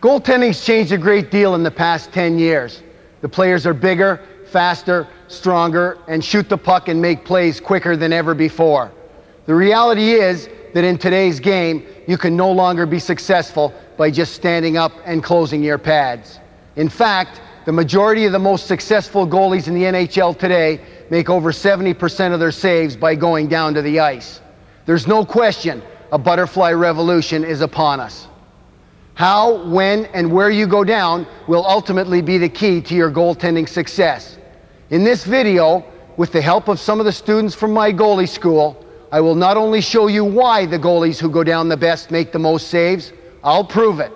Goaltending's changed a great deal in the past 10 years. The players are bigger, faster, stronger, and shoot the puck and make plays quicker than ever before. The reality is that in today's game, you can no longer be successful by just standing up and closing your pads. In fact, the majority of the most successful goalies in the NHL today make over 70% of their saves by going down to the ice. There's no question a butterfly revolution is upon us. How, when, and where you go down will ultimately be the key to your goaltending success. In this video, with the help of some of the students from my goalie school, I will not only show you why the goalies who go down the best make the most saves, I'll prove it.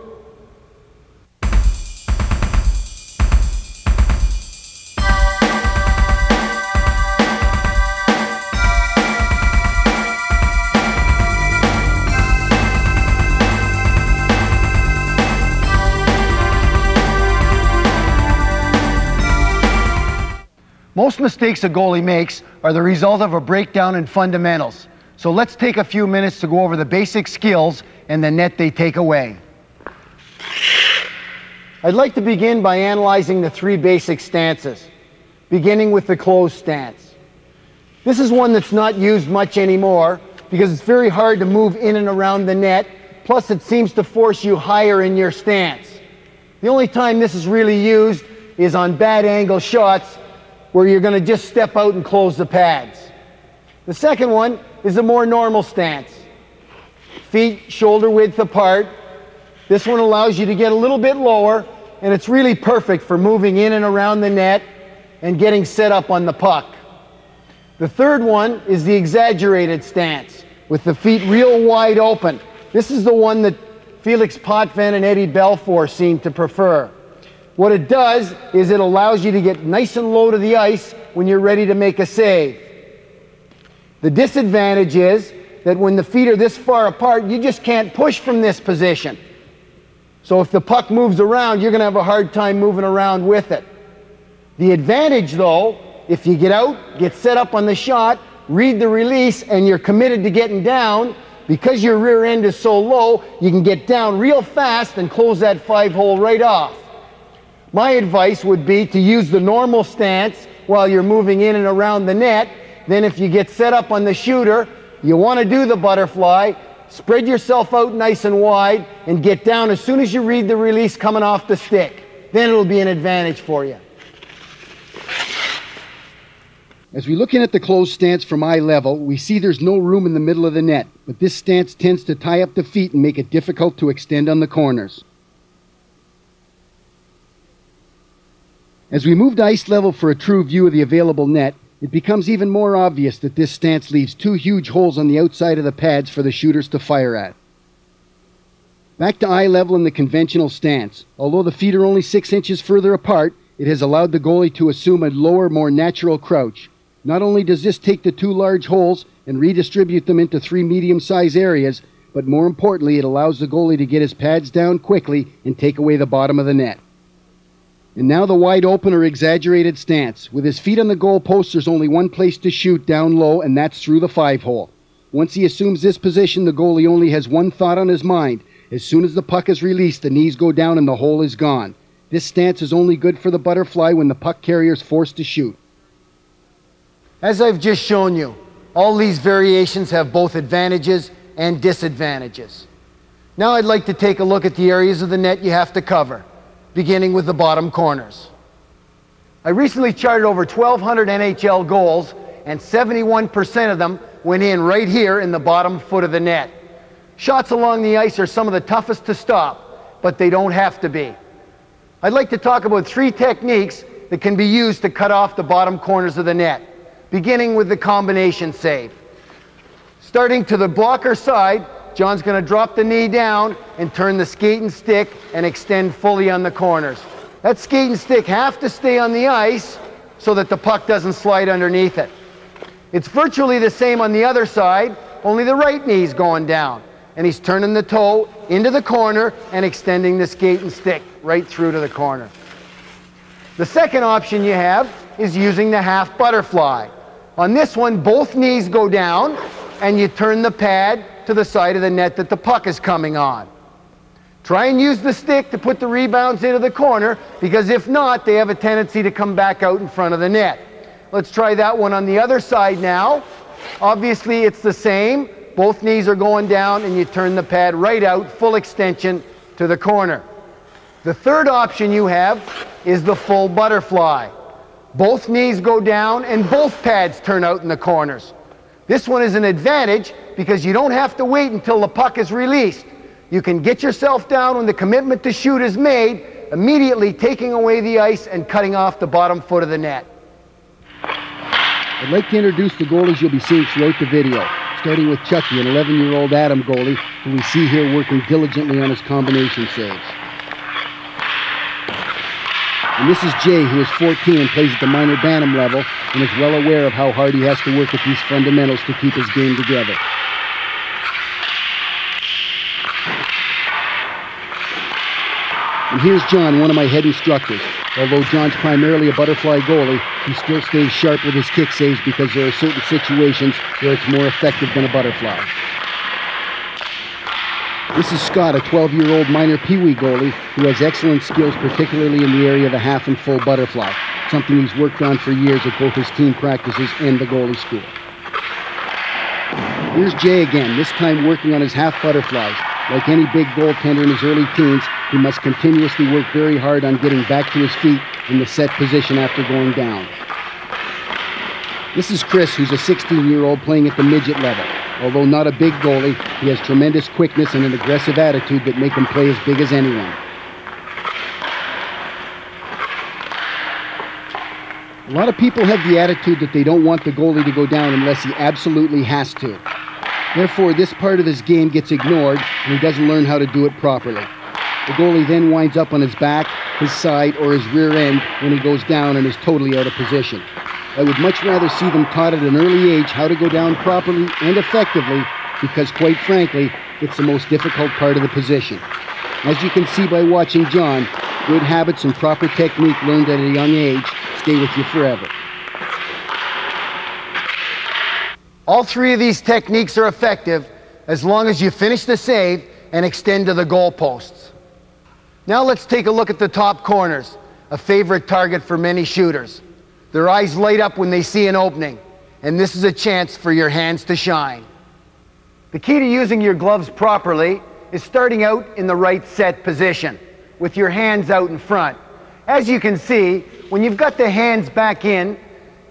Most mistakes a goalie makes are the result of a breakdown in fundamentals. So let's take a few minutes to go over the basic skills and the net they take away. I'd like to begin by analyzing the three basic stances, beginning with the closed stance. This is one that's not used much anymore because it's very hard to move in and around the net, plus it seems to force you higher in your stance. The only time this is really used is on bad angle shots where you're going to just step out and close the pads. The second one is a more normal stance. Feet shoulder width apart. This one allows you to get a little bit lower, and it's really perfect for moving in and around the net and getting set up on the puck. The third one is the exaggerated stance, with the feet real wide open. This is the one that Felix Potvin and Eddie Belfour seem to prefer. What it does is it allows you to get nice and low to the ice when you're ready to make a save. The disadvantage is that when the feet are this far apart, you just can't push from this position. So if the puck moves around, you're going to have a hard time moving around with it. The advantage, though, if you get out, get set up on the shot, read the release, and you're committed to getting down, because your rear end is so low, you can get down real fast and close that 5-hole right off. My advice would be to use the normal stance while you're moving in and around the net. Then if you get set up on the shooter, you want to do the butterfly, spread yourself out nice and wide, and get down as soon as you read the release coming off the stick. Then it'll be an advantage for you. As we look in at the closed stance from eye level, we see there's no room in the middle of the net, but this stance tends to tie up the feet and make it difficult to extend on the corners. As we move to ice level for a true view of the available net, it becomes even more obvious that this stance leaves two huge holes on the outside of the pads for the shooters to fire at. Back to eye level in the conventional stance. Although the feet are only 6 inches further apart, it has allowed the goalie to assume a lower, more natural crouch. Not only does this take the two large holes and redistribute them into 3 medium-sized areas, but more importantly, it allows the goalie to get his pads down quickly and take away the bottom of the net. And now the wide open or exaggerated stance. With his feet on the goal post, there's only one place to shoot down low, and that's through the 5-hole. Once he assumes this position, the goalie only has one thought on his mind. As soon as the puck is released, the knees go down and the hole is gone. This stance is only good for the butterfly when the puck carrier is forced to shoot. As I've just shown you, all these variations have both advantages and disadvantages. Now I'd like to take a look at the areas of the net you have to cover, beginning with the bottom corners. I recently charted over 1,200 NHL goals, and 71% of them went in right here in the bottom foot of the net. Shots along the ice are some of the toughest to stop, but they don't have to be. I'd like to talk about 3 techniques that can be used to cut off the bottom corners of the net, beginning with the combination save. Starting to the blocker side, John's going to drop the knee down and turn the skate and stick and extend fully on the corners. That skate and stick have to stay on the ice so that the puck doesn't slide underneath it. It's virtually the same on the other side, only the right knee's going down. And he's turning the toe into the corner and extending the skate and stick right through to the corner. The second option you have is using the half butterfly. On this one, both knees go down and you turn the pad to the side of the net that the puck is coming on. Try and use the stick to put the rebounds into the corner, because if not, they have a tendency to come back out in front of the net. Let's try that one on the other side now. Obviously, it's the same. Both knees are going down, and you turn the pad right out, full extension to the corner. The third option you have is the full butterfly. Both knees go down, and both pads turn out in the corners. This one is an advantage because you don't have to wait until the puck is released. You can get yourself down when the commitment to shoot is made, immediately taking away the ice and cutting off the bottom foot of the net. I'd like to introduce the goalies you'll be seeing throughout the video, starting with Chucky, an 11-year-old Atom goalie, who we see here working diligently on his combination saves. And this is Jay, who is 14 and plays at the minor Bantam level and is well aware of how hard he has to work at these fundamentals to keep his game together. And here's John, one of my head instructors. Although John's primarily a butterfly goalie, he still stays sharp with his kick saves because there are certain situations where it's more effective than a butterfly. This is Scott, a 12-year-old minor peewee goalie who has excellent skills, particularly in the area of the half and full butterfly, something he's worked on for years at both his team practices and the goalie school. Here's Jay again, this time working on his half butterflies. Like any big goaltender in his early teens, he must continuously work very hard on getting back to his feet in the set position after going down. This is Chris, who's a 16-year-old playing at the midget level. Although not a big goalie, he has tremendous quickness and an aggressive attitude that make him play as big as anyone. A lot of people have the attitude that they don't want the goalie to go down unless he absolutely has to. Therefore, this part of his game gets ignored, and he doesn't learn how to do it properly. The goalie then winds up on his back, his side, or his rear end when he goes down and is totally out of position. I would much rather see them taught at an early age how to go down properly and effectively, because quite frankly, it's the most difficult part of the position. As you can see by watching John, good habits and proper technique learned at a young age stay with you forever. All three of these techniques are effective as long as you finish the save and extend to the goal posts. Now let's take a look at the top corners, a favorite target for many shooters. Their eyes light up when they see an opening, and this is a chance for your hands to shine. The key to using your gloves properly is starting out in the right set position, with your hands out in front. As you can see, when you've got the hands back in,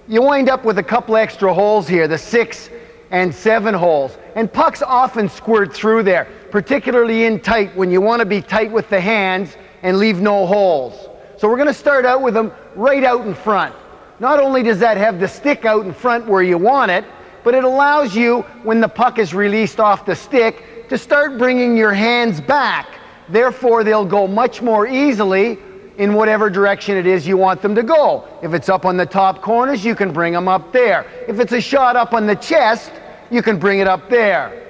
you wind up with a couple extra holes here, the 6 and 7 holes. And pucks often squirt through there, particularly in tight, when you want to be tight with the hands and leave no holes. So we're going to start out with them right out in front. Not only does that have the stick out in front where you want it, but it allows you, when the puck is released off the stick, to start bringing your hands back. Therefore, they'll go much more easily in whatever direction it is you want them to go. If it's up on the top corners, you can bring them up there. If it's a shot up on the chest, you can bring it up there.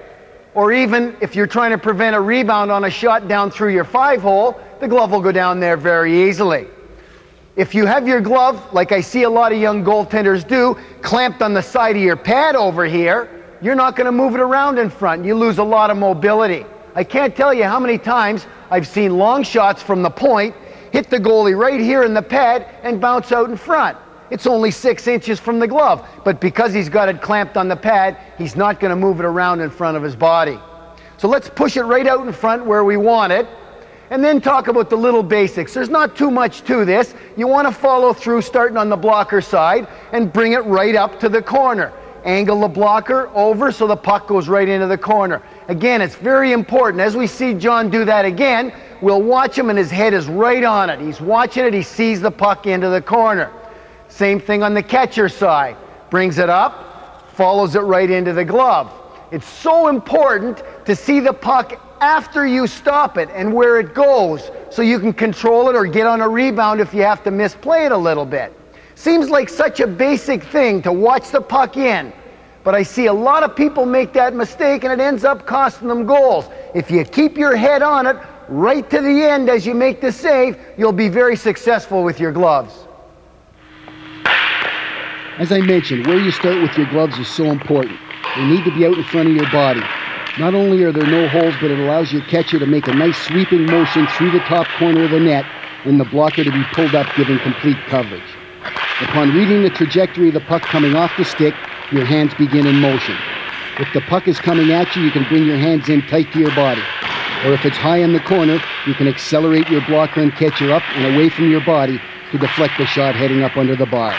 Or even if you're trying to prevent a rebound on a shot down through your 5-hole, the glove will go down there very easily. If you have your glove, like I see a lot of young goaltenders do, clamped on the side of your pad over here, you're not going to move it around in front. You lose a lot of mobility. I can't tell you how many times I've seen long shots from the point hit the goalie right here in the pad and bounce out in front. It's only 6 inches from the glove, but because he's got it clamped on the pad, he's not going to move it around in front of his body. So let's push it right out in front where we want it, and then talk about the little basics. There's not too much to this. You want to follow through starting on the blocker side and bring it right up to the corner. Angle the blocker over so the puck goes right into the corner. Again, it's very important. As we see John do that again, we'll watch him and his head is right on it. He's watching it, he sees the puck into the corner. Same thing on the catcher side. Brings it up, follows it right into the glove. It's so important to see the puck after you stop it and where it goes so you can control it or get on a rebound if you have to misplay it a little bit. Seems like such a basic thing to watch the puck in, but I see a lot of people make that mistake and it ends up costing them goals. If you keep your head on it right to the end as you make the save, you'll be very successful with your gloves. As I mentioned, where you start with your gloves is so important. They need to be out in front of your body. Not only are there no holes, but it allows your catcher to make a nice sweeping motion through the top corner of the net and the blocker to be pulled up, giving complete coverage. Upon reading the trajectory of the puck coming off the stick, your hands begin in motion. If the puck is coming at you, you can bring your hands in tight to your body. Or if it's high in the corner, you can accelerate your blocker and catcher up and away from your body to deflect the shot heading up under the bar.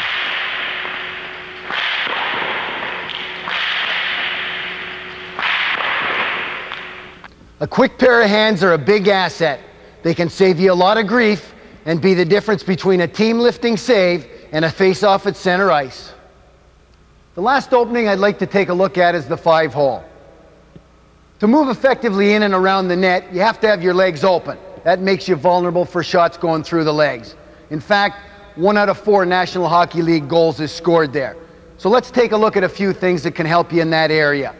A quick pair of hands are a big asset. They can save you a lot of grief and be the difference between a team lifting save and a face-off at center ice. The last opening I'd like to take a look at is the 5-hole. To move effectively in and around the net, you have to have your legs open. That makes you vulnerable for shots going through the legs. In fact, 1 out of 4 National Hockey League goals is scored there. So let's take a look at a few things that can help you in that area.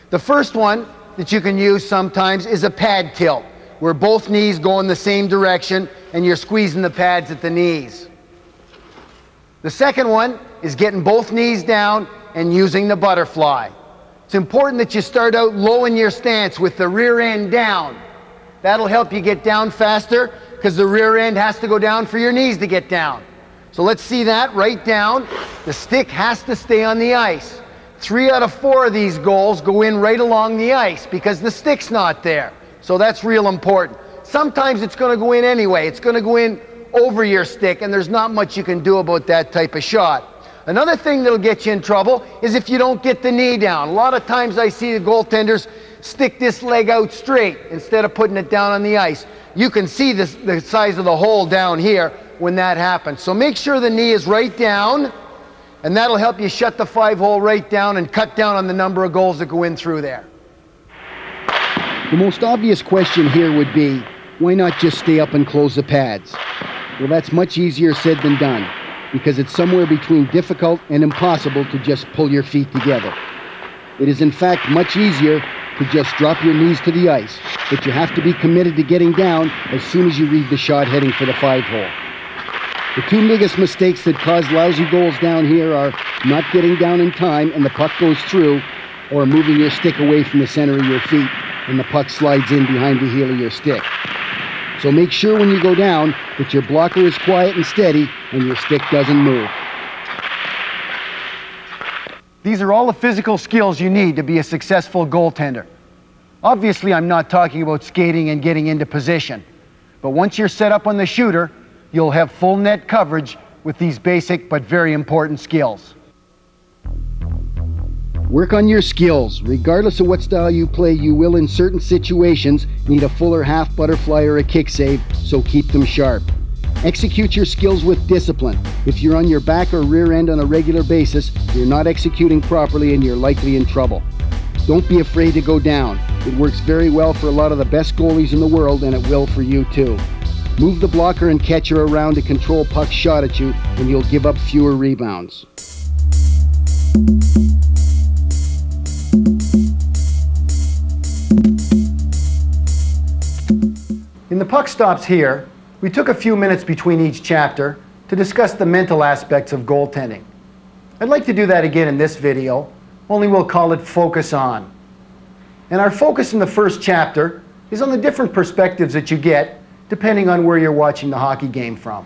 The first one that you can use sometimes is a pad tilt, where both knees go in the same direction and you're squeezing the pads at the knees. The second one is getting both knees down and using the butterfly. It's important that you start out low in your stance with the rear end down. That'll help you get down faster because the rear end has to go down for your knees to get down. So let's see that, right down. The stick has to stay on the ice. 3 out of 4 of these goals go in right along the ice because the stick's not there. So that's real important. Sometimes it's going to go in anyway. It's going to go in over your stick, and there's not much you can do about that type of shot. Another thing that'll get you in trouble is if you don't get the knee down. A lot of times I see the goaltenders stick this leg out straight instead of putting it down on the ice. You can see the size of the hole down here when that happens. So make sure the knee is right down, and that'll help you shut the 5-hole right down and cut down on the number of goals that go in through there. The most obvious question here would be, why not just stay up and close the pads? Well, that's much easier said than done, because it's somewhere between difficult and impossible to just pull your feet together. It is in fact much easier to just drop your knees to the ice, but you have to be committed to getting down as soon as you read the shot heading for the 5-hole. The 2 biggest mistakes that cause lousy goals down here are not getting down in time and the puck goes through, or moving your stick away from the center of your feet and the puck slides in behind the heel of your stick. So make sure when you go down that your blocker is quiet and steady and your stick doesn't move. These are all the physical skills you need to be a successful goaltender. Obviously, I'm not talking about skating and getting into position, but once you're set up on the shooter, you'll have full net coverage with these basic but very important skills. Work on your skills. Regardless of what style you play, you will in certain situations need a full or half butterfly or a kick save, so keep them sharp. Execute your skills with discipline. If you're on your back or rear end on a regular basis, you're not executing properly and you're likely in trouble. Don't be afraid to go down. It works very well for a lot of the best goalies in the world, and it will for you too. Move the blocker and catcher around to control pucks shot at you, and you'll give up fewer rebounds. In the Puck Stops here, we took a few minutes between each chapter to discuss the mental aspects of goaltending. I'd like to do that again in this video, only we'll call it Focus On. And our focus in the first chapter is on the different perspectives that you get depending on where you're watching the hockey game from.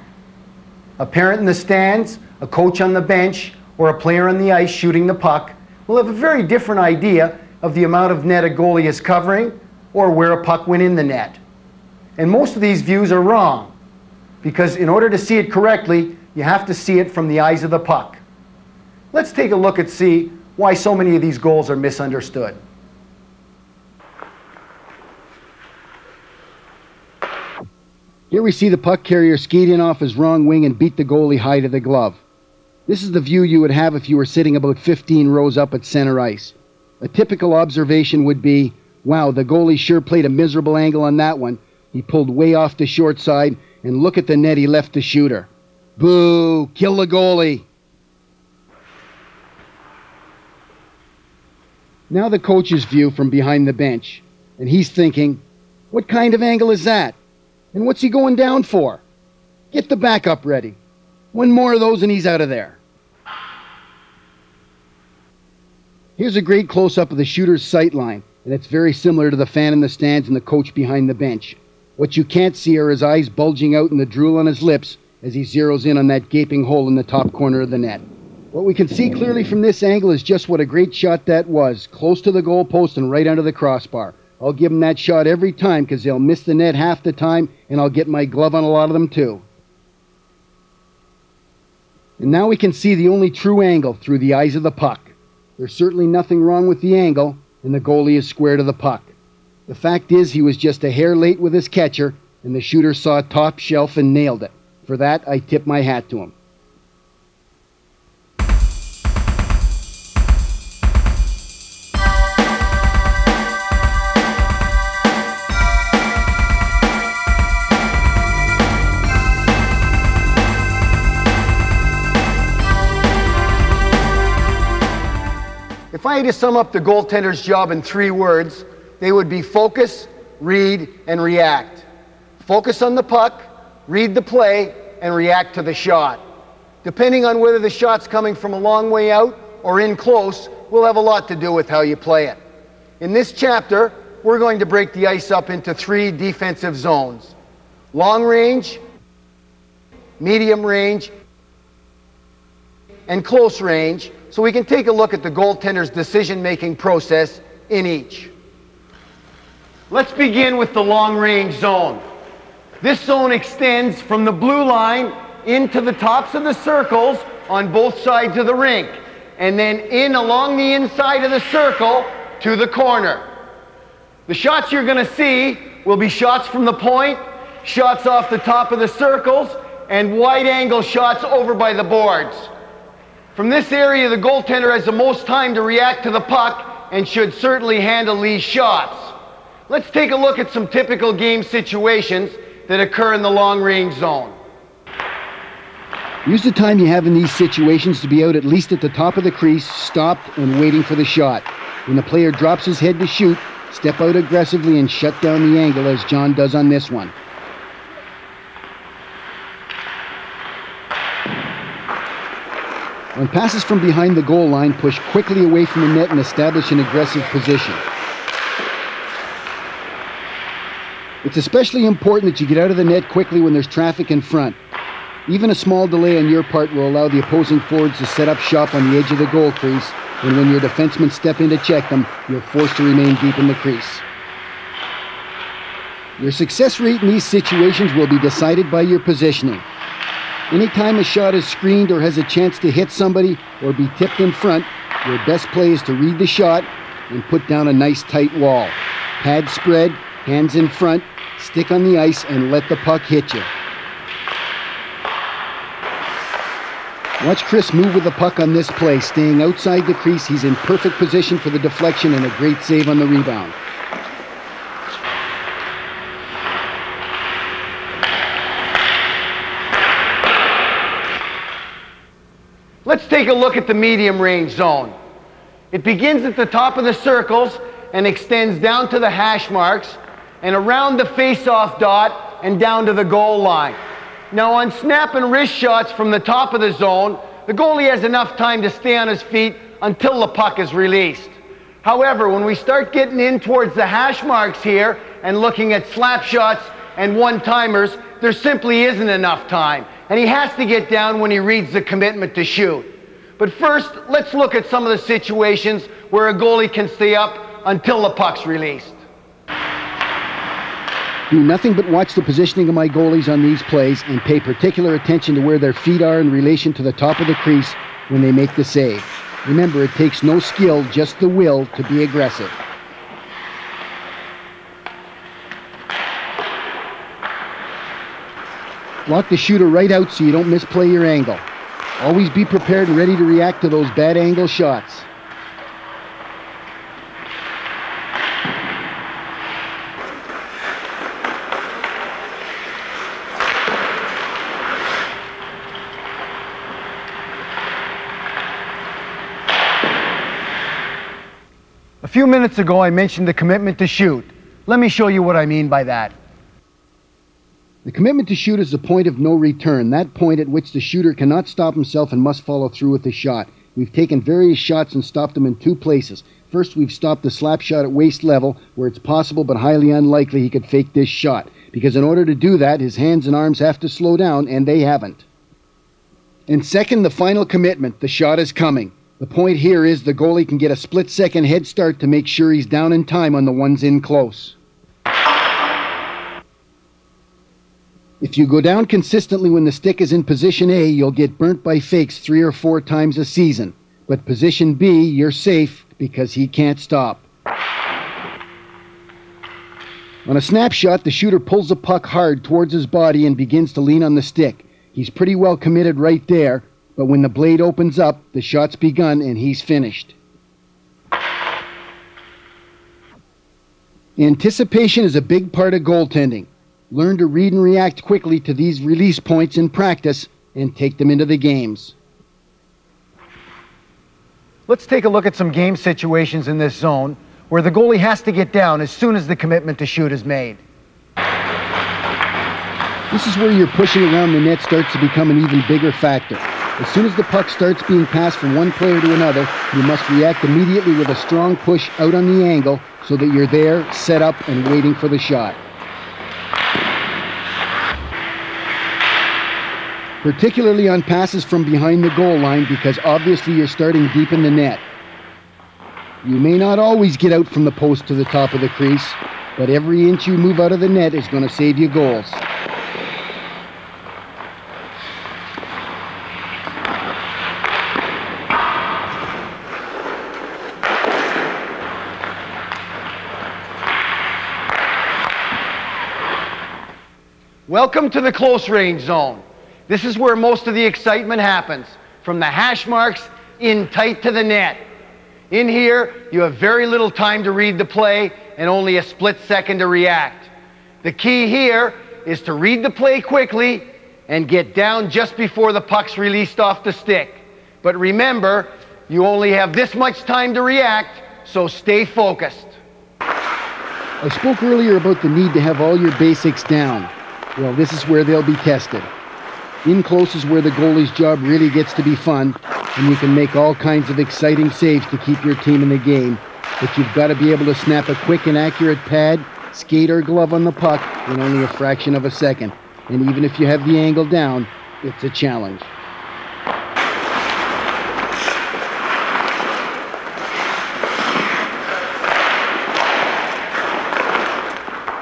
A parent in the stands, a coach on the bench, or a player on the ice shooting the puck will have a very different idea of the amount of net a goalie is covering or where a puck went in the net. And most of these views are wrong, because in order to see it correctly, you have to see it from the eyes of the puck. Let's take a look and see why so many of these goals are misunderstood. Here we see the puck carrier skate in off his wrong wing and beat the goalie high to the glove. This is the view you would have if you were sitting about 15 rows up at center ice. A typical observation would be, wow, the goalie sure played a miserable angle on that one. He pulled way off the short side, and look at the net he left the shooter. Boo! Kill the goalie! Now the coach's view from behind the bench, and he's thinking, what kind of angle is that? And what's he going down for? Get the backup ready. One more of those and he's out of there. Here's a great close-up of the shooter's sight line. and it's very similar to the fan in the stands and the coach behind the bench. What you can't see are his eyes bulging out and the drool on his lips as he zeroes in on that gaping hole in the top corner of the net. What we can see clearly from this angle is just what a great shot that was, close to the goal post and right under the crossbar. I'll give them that shot every time because they'll miss the net half the time, and I'll get my glove on a lot of them too. And now we can see the only true angle through the eyes of the puck. There's certainly nothing wrong with the angle, and the goalie is square to the puck. The fact is he was just a hair late with his catcher, and the shooter saw top shelf and nailed it. For that, I tip my hat to him. If I had to sum up the goaltender's job in 3 words, they would be focus, read, and react. Focus on the puck, read the play, and react to the shot. Depending on whether the shot's coming from a long way out or in close, will have a lot to do with how you play it. In this chapter, we're going to break the ice up into 3 defensive zones: long range, medium range, and close range, so we can take a look at the goaltender's decision-making process in each. Let's begin with the long-range zone. This zone extends from the blue line into the tops of the circles on both sides of the rink, and then in along the inside of the circle to the corner. The shots you're going to see will be shots from the point, shots off the top of the circles, and wide-angle shots over by the boards. From this area, the goaltender has the most time to react to the puck and should certainly handle these shots. Let's take a look at some typical game situations that occur in the long-range zone. Use the time you have in these situations to be out at least at the top of the crease, stopped and waiting for the shot. When the player drops his head to shoot, step out aggressively and shut down the angle as John does on this one. On passes from behind the goal line, push quickly away from the net and establish an aggressive position. It's especially important that you get out of the net quickly when there's traffic in front. Even a small delay on your part will allow the opposing forwards to set up shop on the edge of the goal crease, and when your defensemen step in to check them, you're forced to remain deep in the crease. Your success rate in these situations will be decided by your positioning. Anytime a shot is screened or has a chance to hit somebody or be tipped in front, your best play is to read the shot and put down a nice tight wall. Pad spread, hands in front, stick on the ice, and let the puck hit you. Watch Chris move with the puck on this play. Staying outside the crease, he's in perfect position for the deflection and a great save on the rebound. Let's take a look at the medium range zone. It begins at the top of the circles and extends down to the hash marks and around the face-off dot and down to the goal line. Now on snap and wrist shots from the top of the zone, the goalie has enough time to stay on his feet until the puck is released. However, when we start getting in towards the hash marks here and looking at slap shots and one-timers, there simply isn't enough time, and he has to get down when he reads the commitment to shoot. But first, let's look at some of the situations where a goalie can stay up until the puck's released. Do nothing but watch the positioning of my goalies on these plays and pay particular attention to where their feet are in relation to the top of the crease when they make the save. Remember, it takes no skill, just the will to be aggressive. Block the shooter right out so you don't misplay your angle. Always be prepared and ready to react to those bad angle shots. A few minutes ago, I mentioned the commitment to shoot. Let me show you what I mean by that. The commitment to shoot is the point of no return, that point at which the shooter cannot stop himself and must follow through with the shot. We've taken various shots and stopped them in two places. First, we've stopped the slap shot at waist level, where it's possible but highly unlikely he could fake this shot, because in order to do that, his hands and arms have to slow down, and they haven't. And second, the final commitment. The shot is coming. The point here is the goalie can get a split-second head start to make sure he's down in time on the ones in close. If you go down consistently when the stick is in position A, you'll get burnt by fakes 3 or 4 times a season. But position B, you're safe because he can't stop. On a snapshot, the shooter pulls the puck hard towards his body and begins to lean on the stick. He's pretty well committed right there, but when the blade opens up, the shot's begun and he's finished. Anticipation is a big part of goaltending. Learn to read and react quickly to these release points in practice and take them into the games. Let's take a look at some game situations in this zone where the goalie has to get down as soon as the commitment to shoot is made. This is where your pushing around the net starts to become an even bigger factor. As soon as the puck starts being passed from one player to another, you must react immediately with a strong push out on the angle so that you're there, set up, and waiting for the shot. Particularly on passes from behind the goal line, because obviously you're starting deep in the net. You may not always get out from the post to the top of the crease, but every inch you move out of the net is going to save you goals. Welcome to the close range zone. This is where most of the excitement happens, from the hash marks in tight to the net. In here, you have very little time to read the play and only a split second to react. The key here is to read the play quickly and get down just before the puck's released off the stick. But remember, you only have this much time to react, so stay focused. I spoke earlier about the need to have all your basics down. Well, this is where they'll be tested. In close is where the goalie's job really gets to be fun, and you can make all kinds of exciting saves to keep your team in the game. But you've got to be able to snap a quick and accurate pad, skate or glove on the puck in only a fraction of a second. And even if you have the angle down, it's a challenge.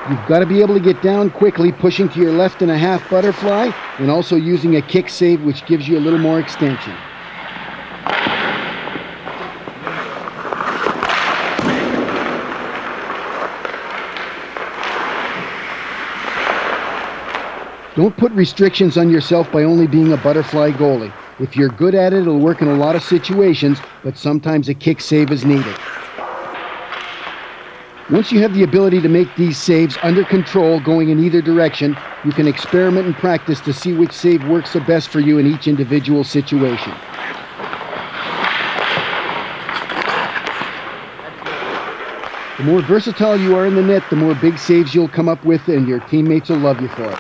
You've got to be able to get down quickly, pushing to your left in a half butterfly, and also using a kick save, which gives you a little more extension. Don't put restrictions on yourself by only being a butterfly goalie. If you're good at it, it'll work in a lot of situations, but sometimes a kick save is needed. Once you have the ability to make these saves under control going in either direction, you can experiment and practice to see which save works the best for you in each individual situation. The more versatile you are in the net, the more big saves you'll come up with, and your teammates will love you for it.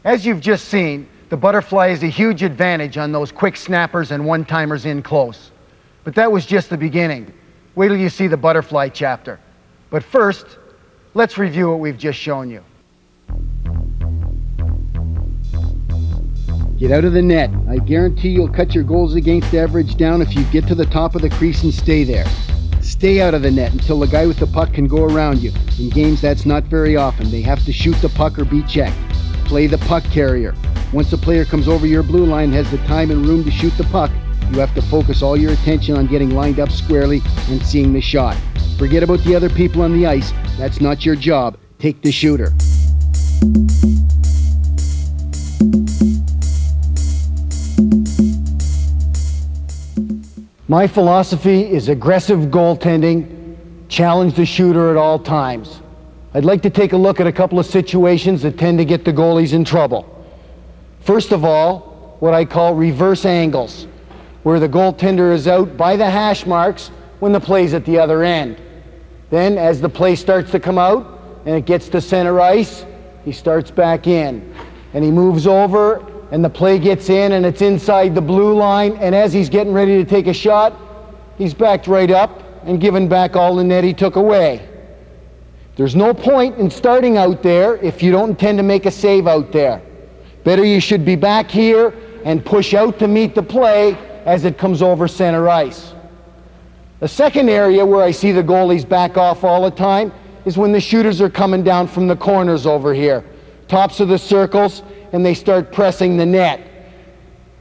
As you've just seen, the butterfly is a huge advantage on those quick snappers and one-timers in close. But that was just the beginning. Wait till you see the butterfly chapter. But first, let's review what we've just shown you. Get out of the net. I guarantee you'll cut your goals against average down if you get to the top of the crease and stay there. Stay out of the net until the guy with the puck can go around you. In games, that's not very often. They have to shoot the puck or be checked. Play the puck carrier. Once a player comes over your blue line and has the time and room to shoot the puck, you have to focus all your attention on getting lined up squarely and seeing the shot. Forget about the other people on the ice. That's not your job. Take the shooter. My philosophy is aggressive goaltending, challenge the shooter at all times. I'd like to take a look at a couple of situations that tend to get the goalies in trouble. First of all, what I call reverse angles, where the goaltender is out by the hash marks when the play's at the other end. Then, as the play starts to come out and it gets to center ice, he starts back in. And he moves over and the play gets in and it's inside the blue line, and as he's getting ready to take a shot, he's backed right up and given back all the net he took away. There's no point in starting out there if you don't intend to make a save out there. Better you should be back here and push out to meet the play as it comes over center ice. The second area where I see the goalies back off all the time is when the shooters are coming down from the corners over here, tops of the circles, and they start pressing the net.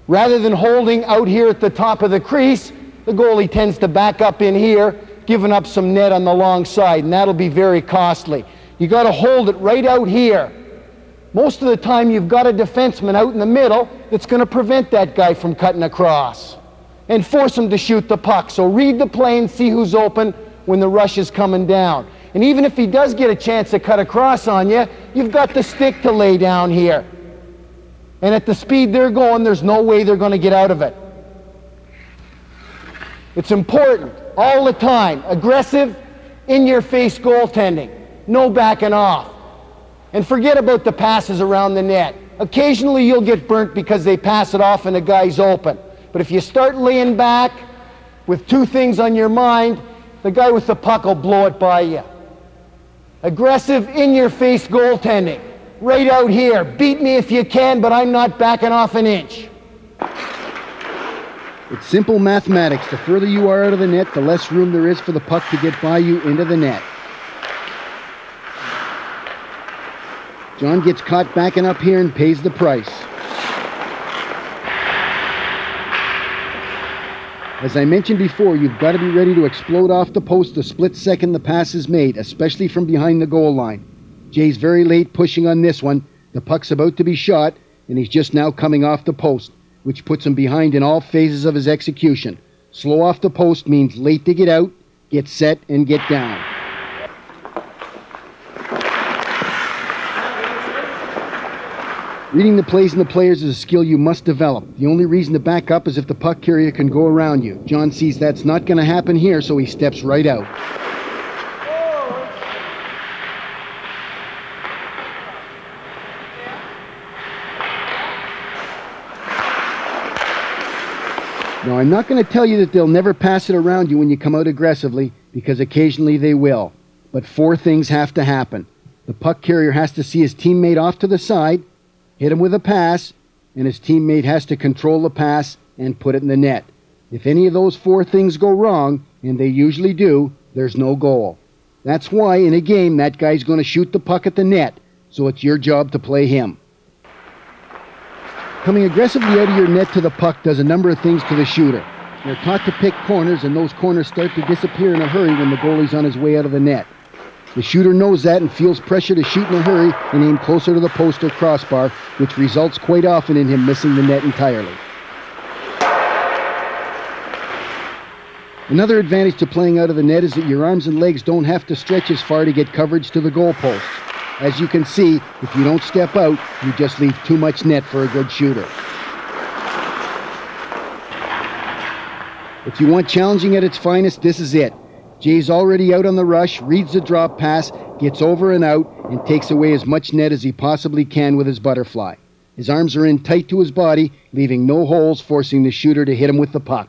Rather than holding out here at the top of the crease, the goalie tends to back up in here, giving up some net on the long side, and that'll be very costly. You got to hold it right out here. Most of the time you've got a defenseman out in the middle that's going to prevent that guy from cutting across and force him to shoot the puck. So read the play and see who's open when the rush is coming down. And even if he does get a chance to cut across on you, you've got the stick to lay down here. And at the speed they're going, there's no way they're going to get out of it. It's important all the time. Aggressive, in-your-face goaltending. No backing off. And forget about the passes around the net. Occasionally you'll get burnt because they pass it off and the guy's open. But if you start laying back with two things on your mind, the guy with the puck will blow it by you. Aggressive, in-your-face goaltending. Right out here. Beat me if you can, but I'm not backing off an inch. It's simple mathematics. The further you are out of the net, the less room there is for the puck to get by you into the net. John gets caught backing up here and pays the price. As I mentioned before, you've got to be ready to explode off the post the split second the pass is made, especially from behind the goal line. Jay's very late pushing on this one. The puck's about to be shot, and he's just now coming off the post, which puts him behind in all phases of his execution. Slow off the post means late to get out, get set, and get down. Reading the plays and the players is a skill you must develop. The only reason to back up is if the puck carrier can go around you. John sees that's not going to happen here, so he steps right out. Now, I'm not going to tell you that they'll never pass it around you when you come out aggressively, because occasionally they will. But four things have to happen. The puck carrier has to see his teammate off to the side, hit him with a pass, and his teammate has to control the pass and put it in the net. If any of those four things go wrong, and they usually do, there's no goal. That's why in a game that guy's going to shoot the puck at the net, so it's your job to play him. Coming aggressively out of your net to the puck does a number of things to the shooter. They're taught to pick corners, and those corners start to disappear in a hurry when the goalie's on his way out of the net. The shooter knows that and feels pressure to shoot in a hurry and aim closer to the post or crossbar, which results quite often in him missing the net entirely. Another advantage to playing out of the net is that your arms and legs don't have to stretch as far to get coverage to the goalposts. As you can see, if you don't step out, you just leave too much net for a good shooter. If you want challenging at its finest, this is it. Jay's already out on the rush, reads the drop pass, gets over and out, and takes away as much net as he possibly can with his butterfly. His arms are in tight to his body, leaving no holes, forcing the shooter to hit him with the puck.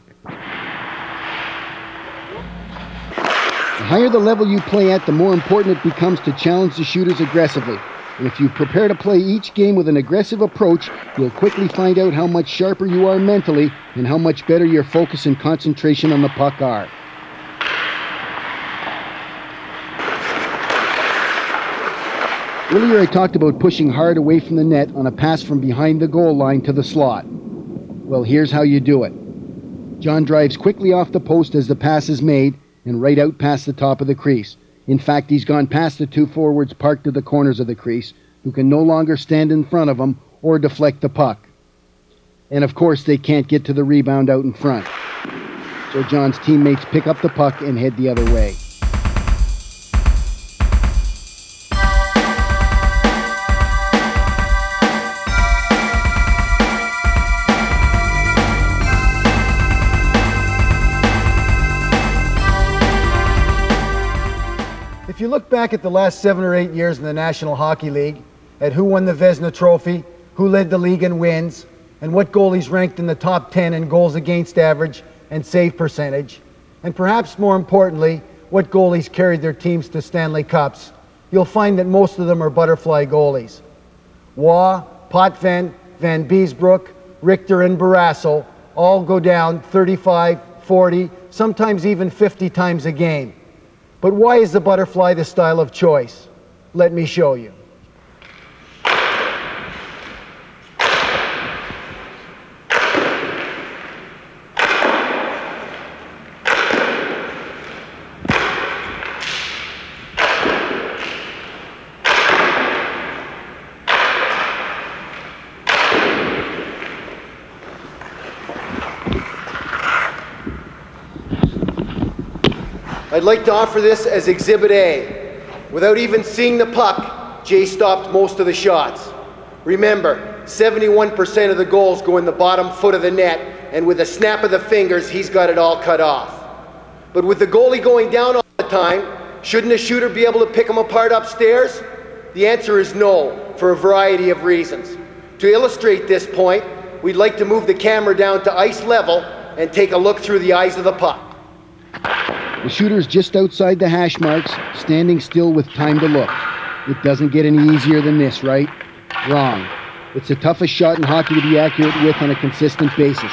The higher the level you play at, the more important it becomes to challenge the shooters aggressively. And if you prepare to play each game with an aggressive approach, you'll quickly find out how much sharper you are mentally and how much better your focus and concentration on the puck are. Earlier I talked about pushing hard away from the net on a pass from behind the goal line to the slot. Well, here's how you do it. John drives quickly off the post as the pass is made and right out past the top of the crease. In fact, he's gone past the two forwards parked at the corners of the crease, who can no longer stand in front of him or deflect the puck. And of course, they can't get to the rebound out in front. So John's teammates pick up the puck and head the other way. If you look back at the last 7 or 8 years in the National Hockey League, at who won the Vezina Trophy, who led the league in wins, and what goalies ranked in the top 10 in goals against average and save percentage, and perhaps more importantly, what goalies carried their teams to Stanley Cups, you'll find that most of them are butterfly goalies. Waugh, Potvin, Van Beesbrook, Richter, and Barrasso all go down 35, 40, sometimes even 50 times a game. But why is the butterfly the style of choice? Let me show you. I'd like to offer this as Exhibit A. Without even seeing the puck, Jay stopped most of the shots. Remember, 71% of the goals go in the bottom foot of the net, and with a snap of the fingers, he's got it all cut off. But with the goalie going down all the time, shouldn't a shooter be able to pick them apart upstairs? The answer is no, for a variety of reasons. To illustrate this point, we'd like to move the camera down to ice level and take a look through the eyes of the puck. The shooter's just outside the hash marks, standing still with time to look. It doesn't get any easier than this, right? Wrong. It's the toughest shot in hockey to be accurate with on a consistent basis.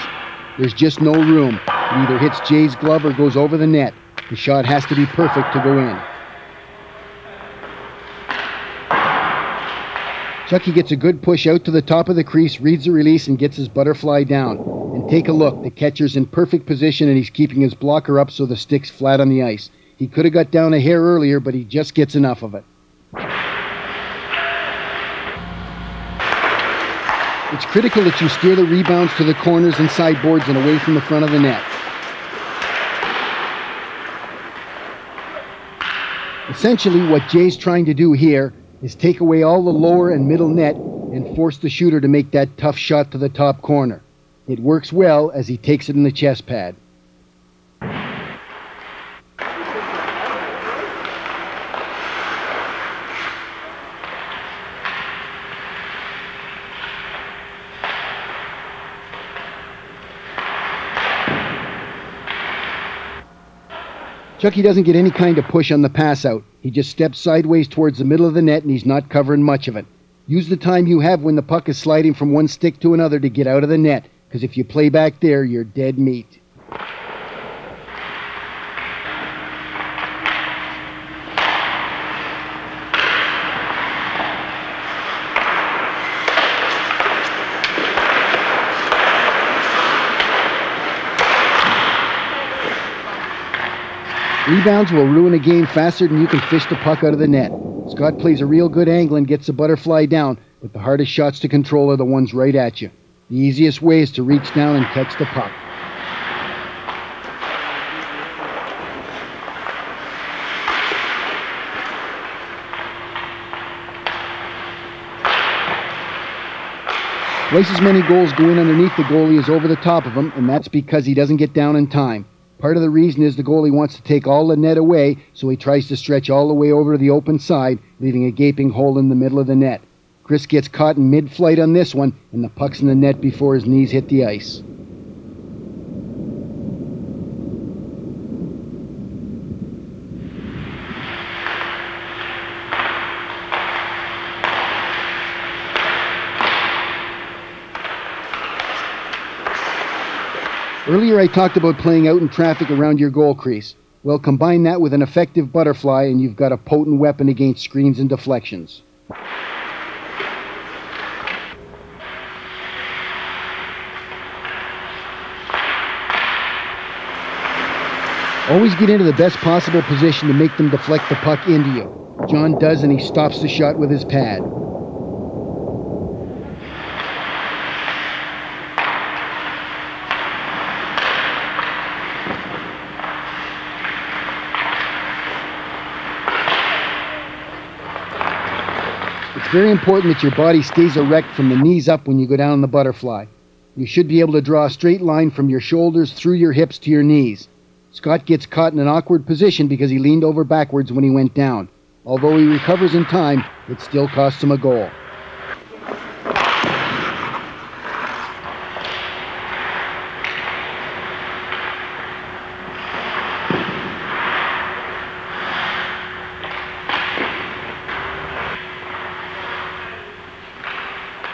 There's just no room. It either hits Jay's glove or goes over the net. The shot has to be perfect to go in. Chucky gets a good push out to the top of the crease, reads the release, and gets his butterfly down. And take a look, the catcher's in perfect position and he's keeping his blocker up so the stick's flat on the ice. He could have got down a hair earlier, but he just gets enough of it. It's critical that you steer the rebounds to the corners and sideboards and away from the front of the net. Essentially, what Jay's trying to do here is take away all the lower and middle net and force the shooter to make that tough shot to the top corner. It works well as he takes it in the chest pad. Chucky doesn't get any kind of push on the pass out. He just steps sideways towards the middle of the net and he's not covering much of it. Use the time you have when the puck is sliding from one stick to another to get out of the net, because if you play back there, you're dead meat. Rebounds will ruin a game faster than you can fish the puck out of the net. Scott plays a real good angle and gets the butterfly down, but the hardest shots to control are the ones right at you. The easiest way is to reach down and catch the puck. Twice as many goals go in underneath the goalie as over the top of him, and that's because he doesn't get down in time. Part of the reason is the goalie wants to take all the net away, so he tries to stretch all the way over to the open side, leaving a gaping hole in the middle of the net. Chris gets caught in mid-flight on this one, and the puck's in the net before his knees hit the ice. Earlier I talked about playing out in traffic around your goal crease. Well, combine that with an effective butterfly and you've got a potent weapon against screens and deflections. Always get into the best possible position to make them deflect the puck into you. John does, and he stops the shot with his pad. It's very important that your body stays erect from the knees up when you go down the butterfly. You should be able to draw a straight line from your shoulders through your hips to your knees. Scott gets caught in an awkward position because he leaned over backwards when he went down. Although he recovers in time, it still costs him a goal.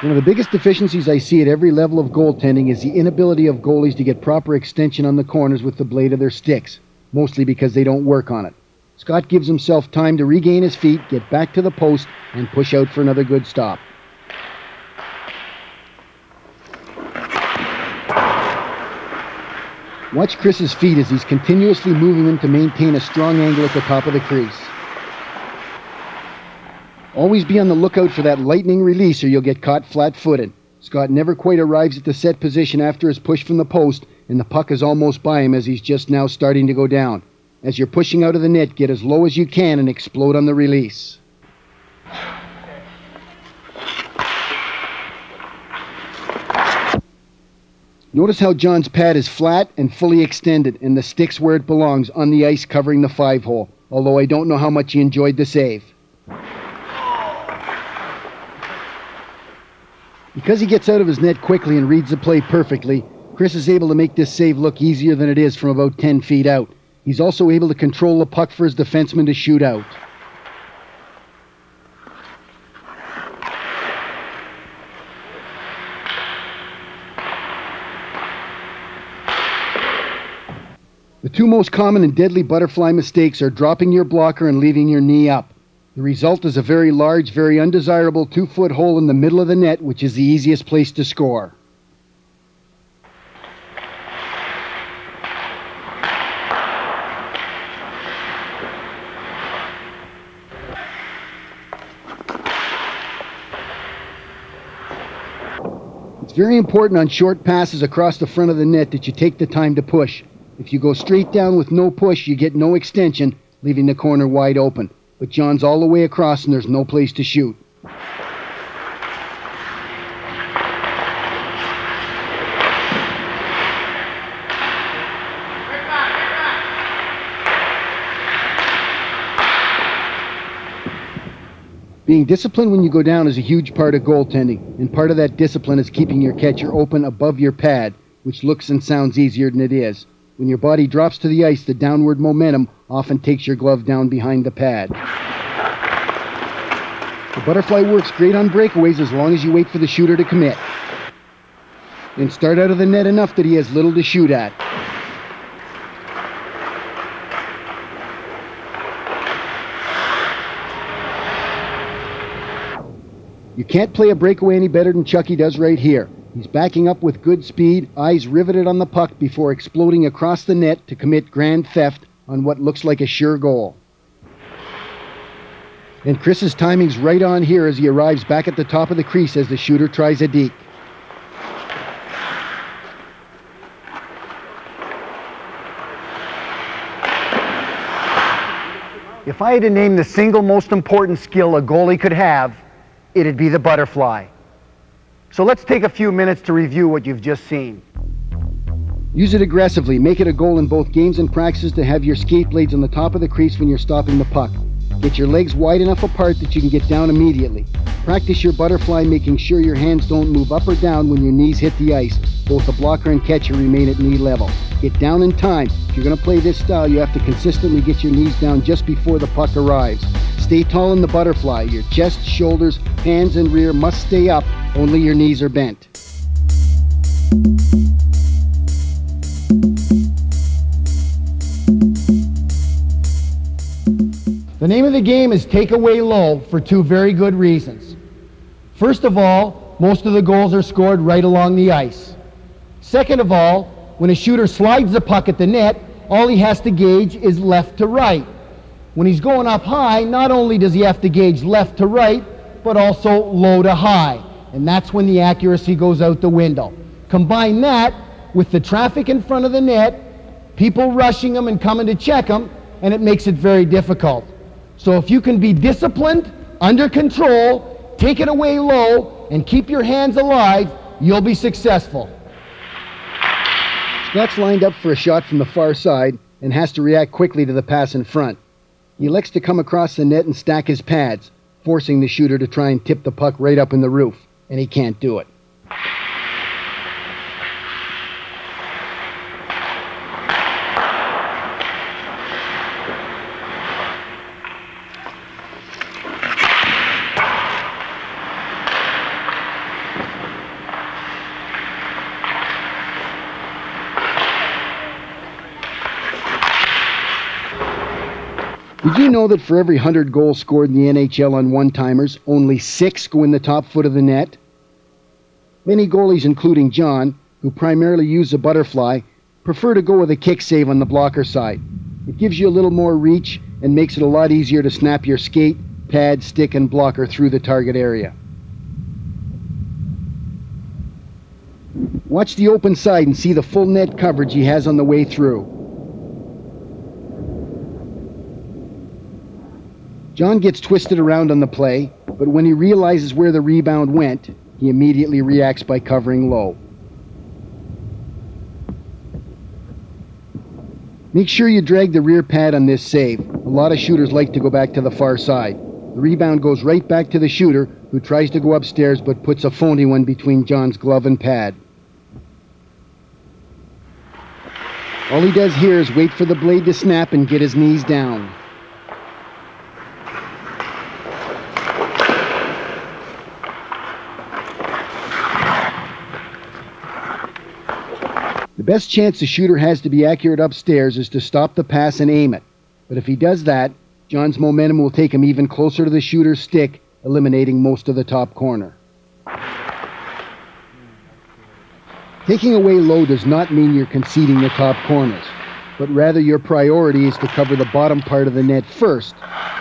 One of the biggest deficiencies I see at every level of goaltending is the inability of goalies to get proper extension on the corners with the blade of their sticks, mostly because they don't work on it. Scott gives himself time to regain his feet, get back to the post, and push out for another good stop. Watch Chris's feet as he's continuously moving them to maintain a strong angle at the top of the crease. Always be on the lookout for that lightning release or you'll get caught flat-footed. Scott never quite arrives at the set position after his push from the post, and the puck is almost by him as he's just now starting to go down. As you're pushing out of the net, get as low as you can and explode on the release. Notice how John's pad is flat and fully extended and the stick's where it belongs, on the ice covering the 5-hole, although I don't know how much he enjoyed the save. Because he gets out of his net quickly and reads the play perfectly, Chris is able to make this save look easier than it is from about 10 feet out. He's also able to control the puck for his defenseman to shoot out. The two most common and deadly butterfly mistakes are dropping your blocker and leaving your knee up. The result is a very large, very undesirable 2-foot hole in the middle of the net, which is the easiest place to score. It's very important on short passes across the front of the net that you take the time to push. If you go straight down with no push, you get no extension, leaving the corner wide open. But John's all the way across and there's no place to shoot. Being disciplined when you go down is a huge part of goaltending, and part of that discipline is keeping your catcher open above your pad, which looks and sounds easier than it is. When your body drops to the ice, the downward momentum often takes your glove down behind the pad. The butterfly works great on breakaways as long as you wait for the shooter to commit. And start out of the net enough that he has little to shoot at. You can't play a breakaway any better than Chucky does right here. He's backing up with good speed, eyes riveted on the puck before exploding across the net to commit grand theft on what looks like a sure goal. And Chris's timing's right on here as he arrives back at the top of the crease as the shooter tries a deke. If I had to name the single most important skill a goalie could have, it'd be the butterfly. So let's take a few minutes to review what you've just seen. Use it aggressively. Make it a goal in both games and practices to have your skate blades on the top of the crease when you're stopping the puck. Get your legs wide enough apart that you can get down immediately. Practice your butterfly, making sure your hands don't move up or down when your knees hit the ice. Both the blocker and catcher remain at knee level. Get down in time. If you're going to play this style, you have to consistently get your knees down just before the puck arrives. Stay tall in the butterfly. Your chest, shoulders, hands, and rear must stay up. Only your knees are bent. The name of the game is take away low for two very good reasons. First of all, most of the goals are scored right along the ice. Second of all, when a shooter slides the puck at the net, all he has to gauge is left to right. When he's going up high, not only does he have to gauge left to right, but also low to high. And that's when the accuracy goes out the window. Combine that with the traffic in front of the net, people rushing him and coming to check him, and it makes it very difficult. So if you can be disciplined, under control, take it away low, and keep your hands alive, you'll be successful. Scott's lined up for a shot from the far side and has to react quickly to the pass in front. He elects to come across the net and stack his pads, forcing the shooter to try and tip the puck right up in the roof, and he can't do it. Did you know that for every 100 goals scored in the NHL on one-timers, only 6 go in the top foot of the net? Many goalies, including John, who primarily use a butterfly, prefer to go with a kick save on the blocker side. It gives you a little more reach and makes it a lot easier to snap your skate, pad, stick, and blocker through the target area. Watch the open side and see the full net coverage he has on the way through. John gets twisted around on the play, but when he realizes where the rebound went, he immediately reacts by covering low. Make sure you drag the rear pad on this save. A lot of shooters like to go back to the far side. The rebound goes right back to the shooter, who tries to go upstairs but puts a phony one between John's glove and pad. All he does here is wait for the blade to snap and get his knees down. The best chance the shooter has to be accurate upstairs is to stop the pass and aim it. But if he does that, John's momentum will take him even closer to the shooter's stick, eliminating most of the top corner. Taking away low does not mean you're conceding the top corners, but rather your priority is to cover the bottom part of the net first,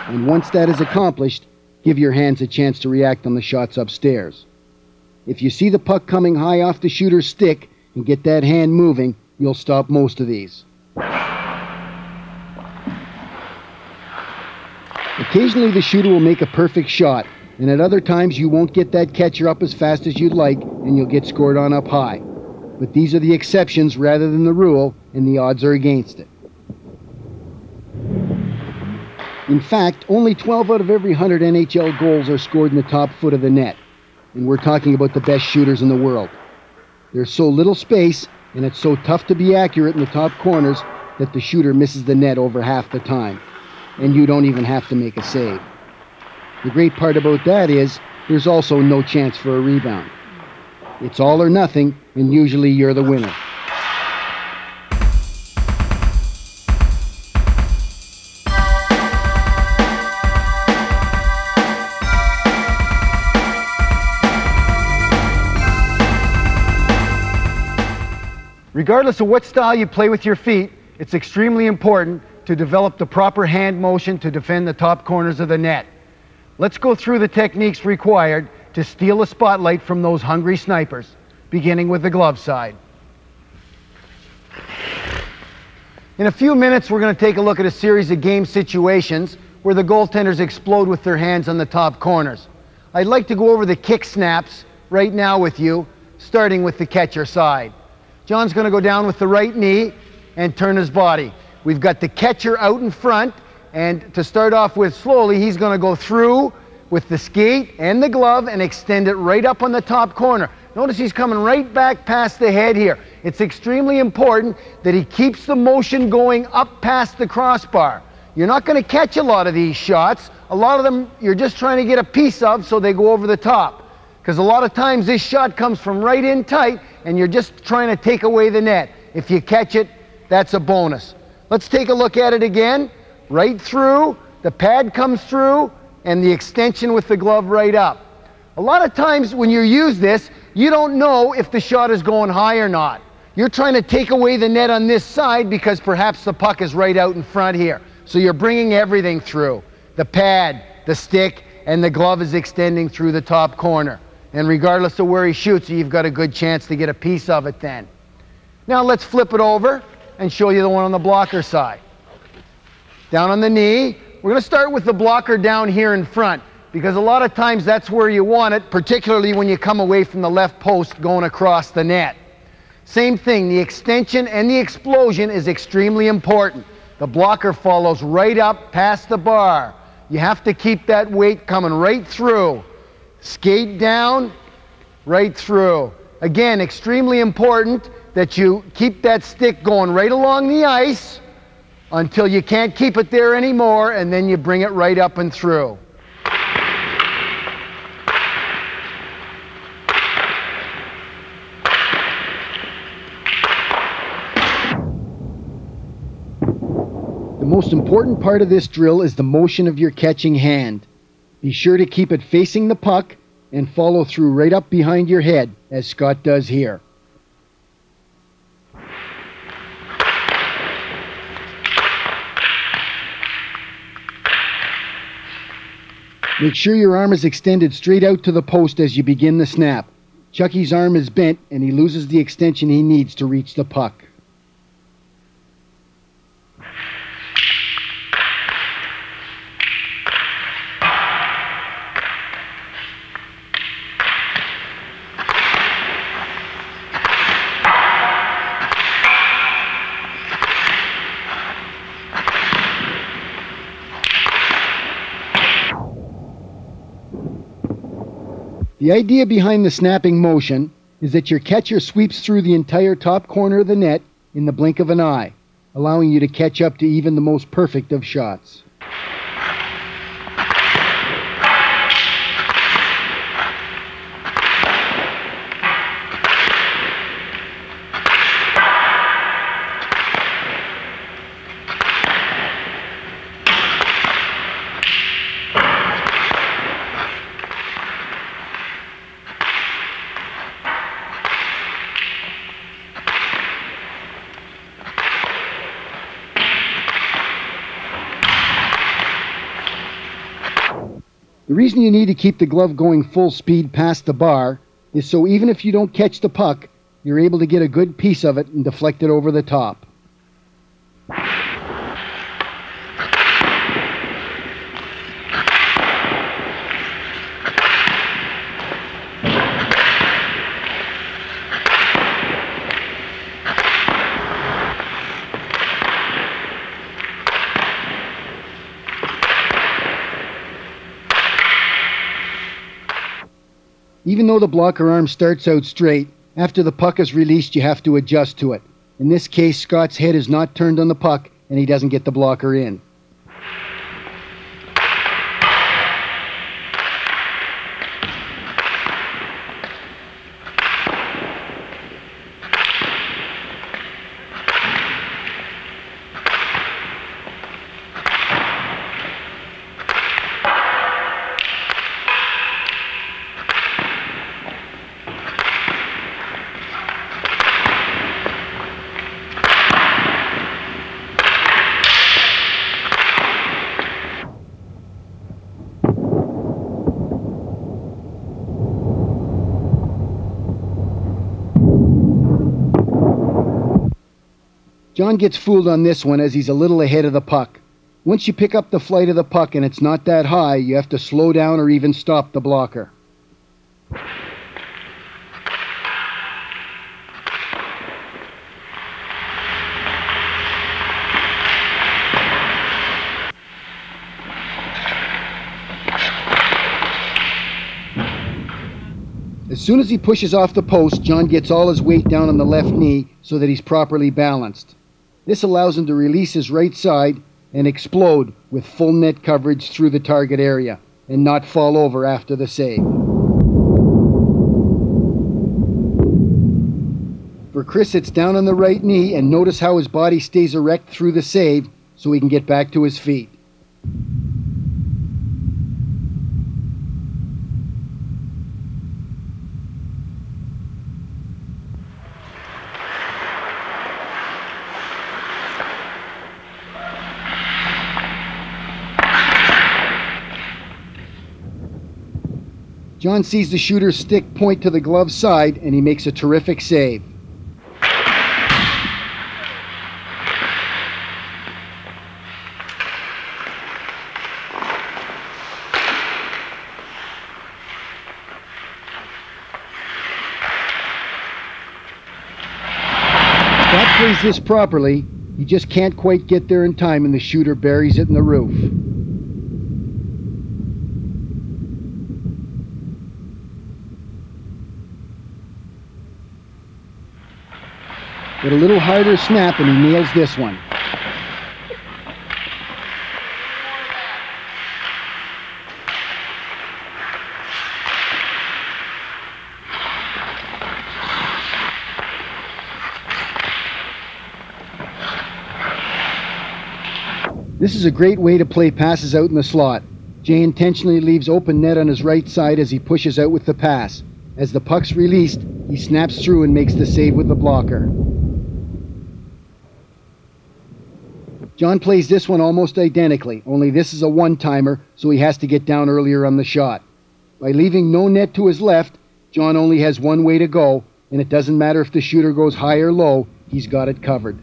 and once that is accomplished, give your hands a chance to react on the shots upstairs. If you see the puck coming high off the shooter's stick and get that hand moving, you'll stop most of these. Occasionally the shooter will make a perfect shot, and at other times you won't get that catcher up as fast as you'd like, and you'll get scored on up high. But these are the exceptions rather than the rule, and the odds are against it. In fact, only 12 out of every 100 NHL goals are scored in the top foot of the net, and we're talking about the best shooters in the world. There's so little space, and it's so tough to be accurate in the top corners that the shooter misses the net over half the time, and you don't even have to make a save. The great part about that is there's also no chance for a rebound. It's all or nothing, and usually you're the winner. Regardless of what style you play with your feet, it's extremely important to develop the proper hand motion to defend the top corners of the net. Let's go through the techniques required to steal a spotlight from those hungry snipers, beginning with the glove side. In a few minutes, we're going to take a look at a series of game situations where the goaltenders explode with their hands on the top corners. I'd like to go over the kick snaps right now with you, starting with the catcher side. John's going to go down with the right knee and turn his body. We've got the catcher out in front, and to start off with slowly, he's going to go through with the skate and the glove and extend it right up on the top corner. Notice he's coming right back past the head here. It's extremely important that he keeps the motion going up past the crossbar. You're not going to catch a lot of these shots. A lot of them you're just trying to get a piece of so they go over the top. Because a lot of times this shot comes from right in tight and you're just trying to take away the net. If you catch it, that's a bonus. Let's take a look at it again. Right through, the pad comes through, and the extension with the glove right up. A lot of times when you use this, you don't know if the shot is going high or not. You're trying to take away the net on this side because perhaps the puck is right out in front here. So you're bringing everything through. The pad, the stick, and the glove is extending through the top corner. And regardless of where he shoots, you've got a good chance to get a piece of it then. Now let's flip it over and show you the one on the blocker side. Down on the knee. We're going to start with the blocker down here in front because a lot of times that's where you want it, particularly when you come away from the left post going across the net. Same thing, the extension and the explosion is extremely important. The blocker follows right up past the bar. You have to keep that weight coming right through. Skate down, right through. Again, extremely important that you keep that stick going right along the ice until you can't keep it there anymore, and then you bring it right up and through. most important part of this drill is the motion of your catching hand. Be sure to keep it facing the puck and follow through right up behind your head, as Scott does here. Make sure your arm is extended straight out to the post as you begin the snap. Chucky's arm is bent and he loses the extension he needs to reach the puck. The idea behind the snapping motion is that your catcher sweeps through the entire top corner of the net in the blink of an eye, allowing you to catch up to even the most perfect of shots. The reason you need to keep the glove going full speed past the bar is so even if you don't catch the puck, you're able to get a good piece of it and deflect it over the top. Even though the blocker arm starts out straight, after the puck is released you have to adjust to it. In this case, Scott's head is not turned on the puck and he doesn't get the blocker in. John gets fooled on this one as he's a little ahead of the puck. Once you pick up the flight of the puck and it's not that high, you have to slow down or even stop the blocker. As soon as he pushes off the post, John gets all his weight down on the left knee so that he's properly balanced. This allows him to release his right side and explode with full net coverage through the target area and not fall over after the save. For Chris, it's down on the right knee, and notice how his body stays erect through the save so he can get back to his feet. John sees the shooter's stick point to the glove side and he makes a terrific save. If that plays this properly, he just can't quite get there in time and the shooter buries it in the roof. With a little harder snap and he nails this one. This is a great way to play passes out in the slot. Jay intentionally leaves open net on his right side as he pushes out with the pass. As the puck's released, he snaps through and makes the save with the blocker. John plays this one almost identically, only this is a one-timer, so he has to get down earlier on the shot. By leaving no net to his left, John only has one way to go, and it doesn't matter if the shooter goes high or low, he's got it covered.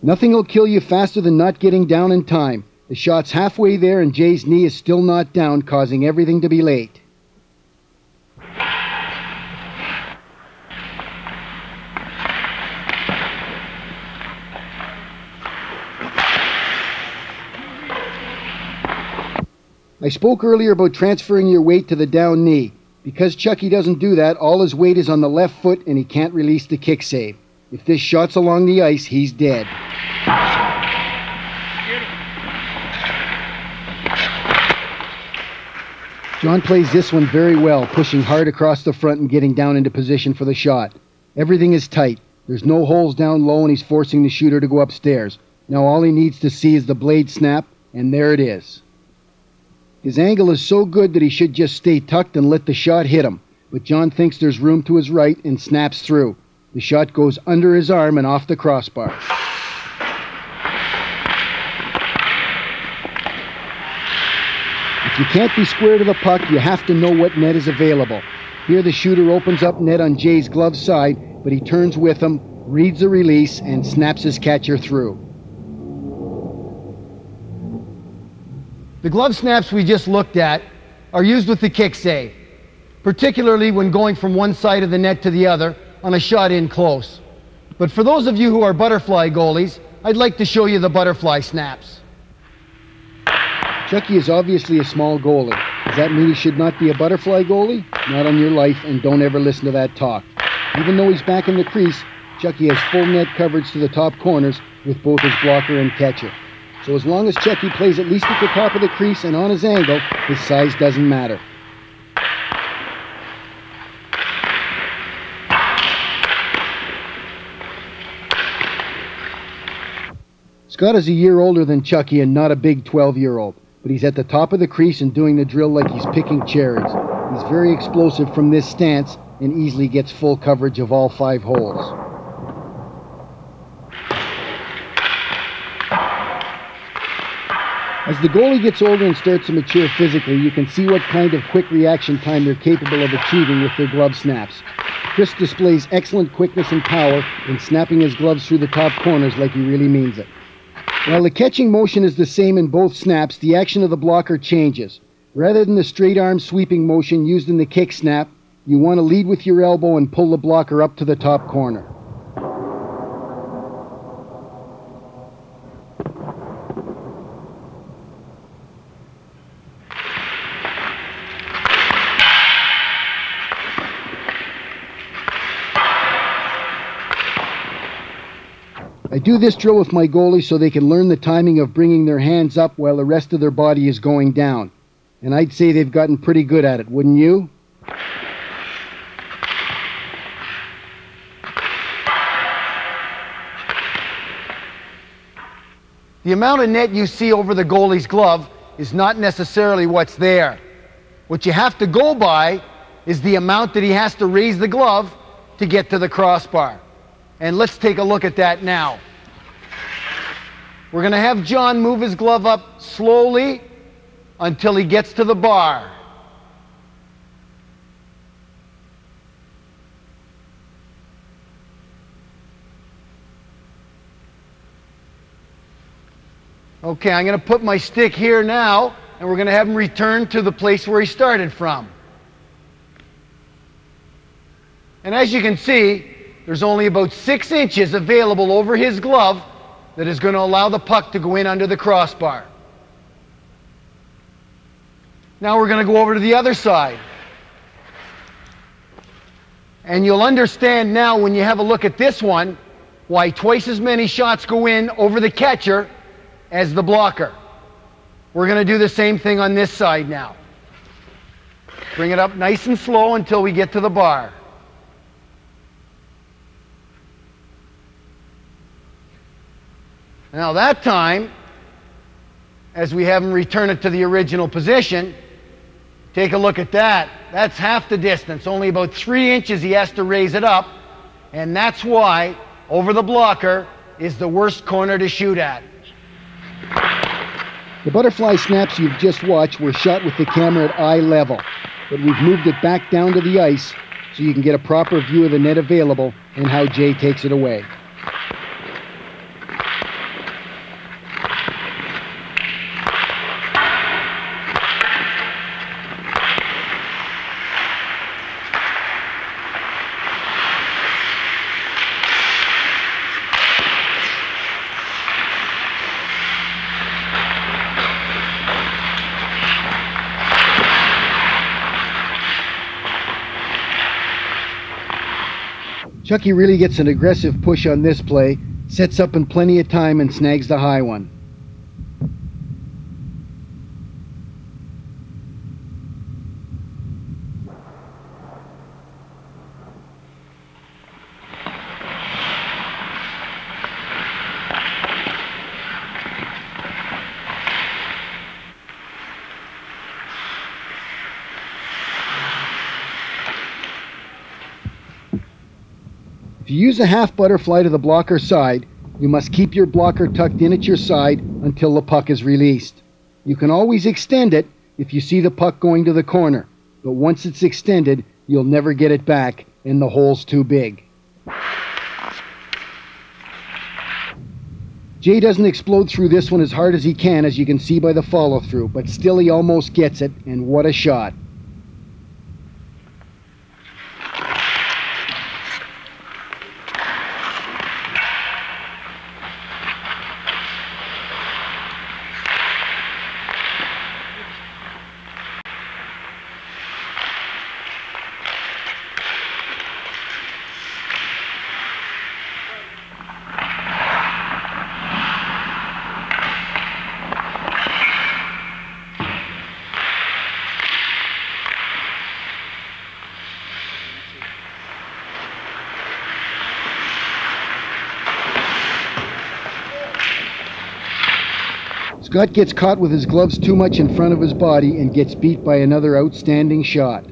Nothing will kill you faster than not getting down in time. The shot's halfway there and Jay's knee is still not down, causing everything to be late. I spoke earlier about transferring your weight to the down knee. Because Chucky doesn't do that, all his weight is on the left foot and he can't release the kick save. If this shot's along the ice, he's dead. John plays this one very well, pushing hard across the front and getting down into position for the shot. Everything is tight. There's no holes down low and he's forcing the shooter to go upstairs. Now all he needs to see is the blade snap, and there it is. His angle is so good that he should just stay tucked and let the shot hit him, but John thinks there's room to his right and snaps through. The shot goes under his arm and off the crossbar. If you can't be square to the puck, you have to know what net is available. Here the shooter opens up net on Jay's glove side, but he turns with him, reads the release, and snaps his catcher through. The glove snaps we just looked at are used with the kick save, particularly when going from one side of the net to the other on a shot in close. But for those of you who are butterfly goalies, I'd like to show you the butterfly snaps. Chucky is obviously a small goalie. Does that mean he should not be a butterfly goalie? Not on your life, and don't ever listen to that talk. Even though he's back in the crease, Chucky has full net coverage to the top corners with both his blocker and catcher. So as long as Chucky plays at least at the top of the crease and on his angle, his size doesn't matter. Scott is a year older than Chucky and not a big 12-year-old, but he's at the top of the crease and doing the drill like he's picking cherries. He's very explosive from this stance and easily gets full coverage of all 5 holes. As the goalie gets older and starts to mature physically, you can see what kind of quick reaction time they're capable of achieving with their glove snaps. Chris displays excellent quickness and power in snapping his gloves through the top corners like he really means it. While the catching motion is the same in both snaps, the action of the blocker changes. Rather than the straight arm sweeping motion used in the kick snap, you want to lead with your elbow and pull the blocker up to the top corner. I do this drill with my goalies so they can learn the timing of bringing their hands up while the rest of their body is going down. And I'd say they've gotten pretty good at it, wouldn't you? The amount of net you see over the goalie's glove is not necessarily what's there. What you have to go by is the amount that he has to raise the glove to get to the crossbar. And let's take a look at that now. We're going to have John move his glove up slowly until he gets to the bar. Okay, I'm going to put my stick here now, and we're going to have him return to the place where he started from. And as you can see, there's only about 6 inches available over his glove that is going to allow the puck to go in under the crossbar. Now we're going to go over to the other side. And you'll understand now when you have a look at this one why twice as many shots go in over the catcher as the blocker. We're going to do the same thing on this side now. Bring it up nice and slow until we get to the bar. Now that time, as we have him return it to the original position, take a look at that. That's half the distance. Only about 3 inches he has to raise it up. And that's why over the blocker is the worst corner to shoot at. The butterfly snaps you've just watched were shot with the camera at eye level, but we've moved it back down to the ice so you can get a proper view of the net available and how Jay takes it away. Chucky really gets an aggressive push on this play, sets up in plenty of time and snags the high one. If you use a half butterfly to the blocker side, you must keep your blocker tucked in at your side until the puck is released. You can always extend it if you see the puck going to the corner, but once it's extended, you'll never get it back and the hole's too big. Jay doesn't explode through this one as hard as he can, as you can see by the follow-through, but still he almost gets it, and what a shot. Scott gets caught with his gloves too much in front of his body and gets beat by another outstanding shot.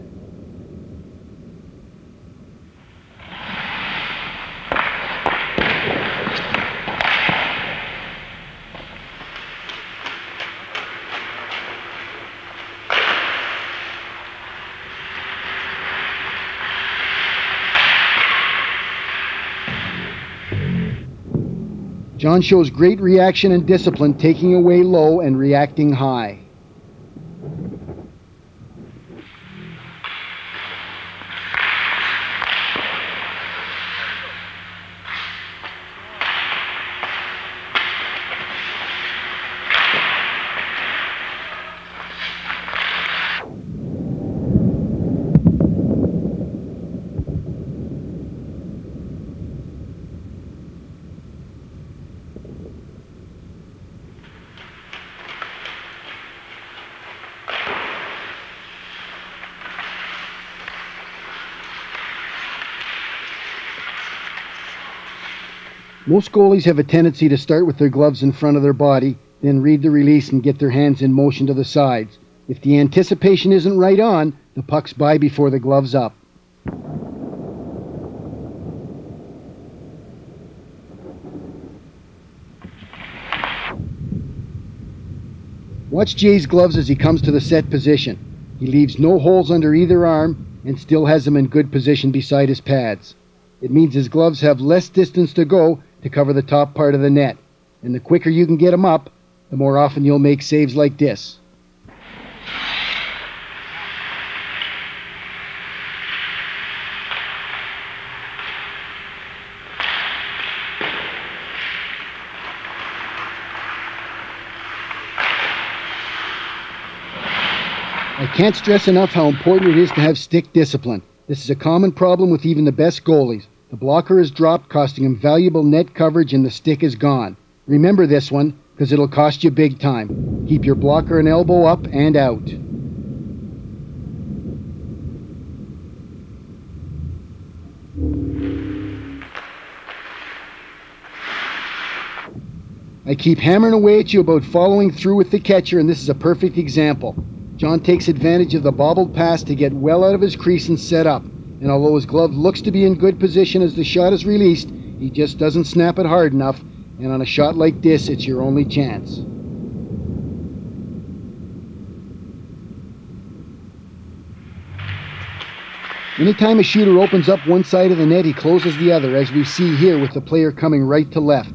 John shows great reaction and discipline, taking away low and reacting high. Most goalies have a tendency to start with their gloves in front of their body, then read the release and get their hands in motion to the sides. If the anticipation isn't right on, the puck's by before the glove's up. Watch Jay's gloves as he comes to the set position. He leaves no holes under either arm and still has them in good position beside his pads. It means his gloves have less distance to go to cover the top part of the net, and the quicker you can get them up, the more often you'll make saves like this. I can't stress enough how important it is to have stick discipline. This is a common problem with even the best goalies. The blocker is dropped, costing him valuable net coverage, and the stick is gone. Remember this one, because it'll cost you big time. Keep your blocker and elbow up and out. I keep hammering away at you about following through with the catcher, and this is a perfect example. John takes advantage of the bobbled pass to get well out of his crease and set up. And although his glove looks to be in good position as the shot is released, he just doesn't snap it hard enough, and on a shot like this, it's your only chance. Anytime a shooter opens up one side of the net, he closes the other, as we see here with the player coming right to left.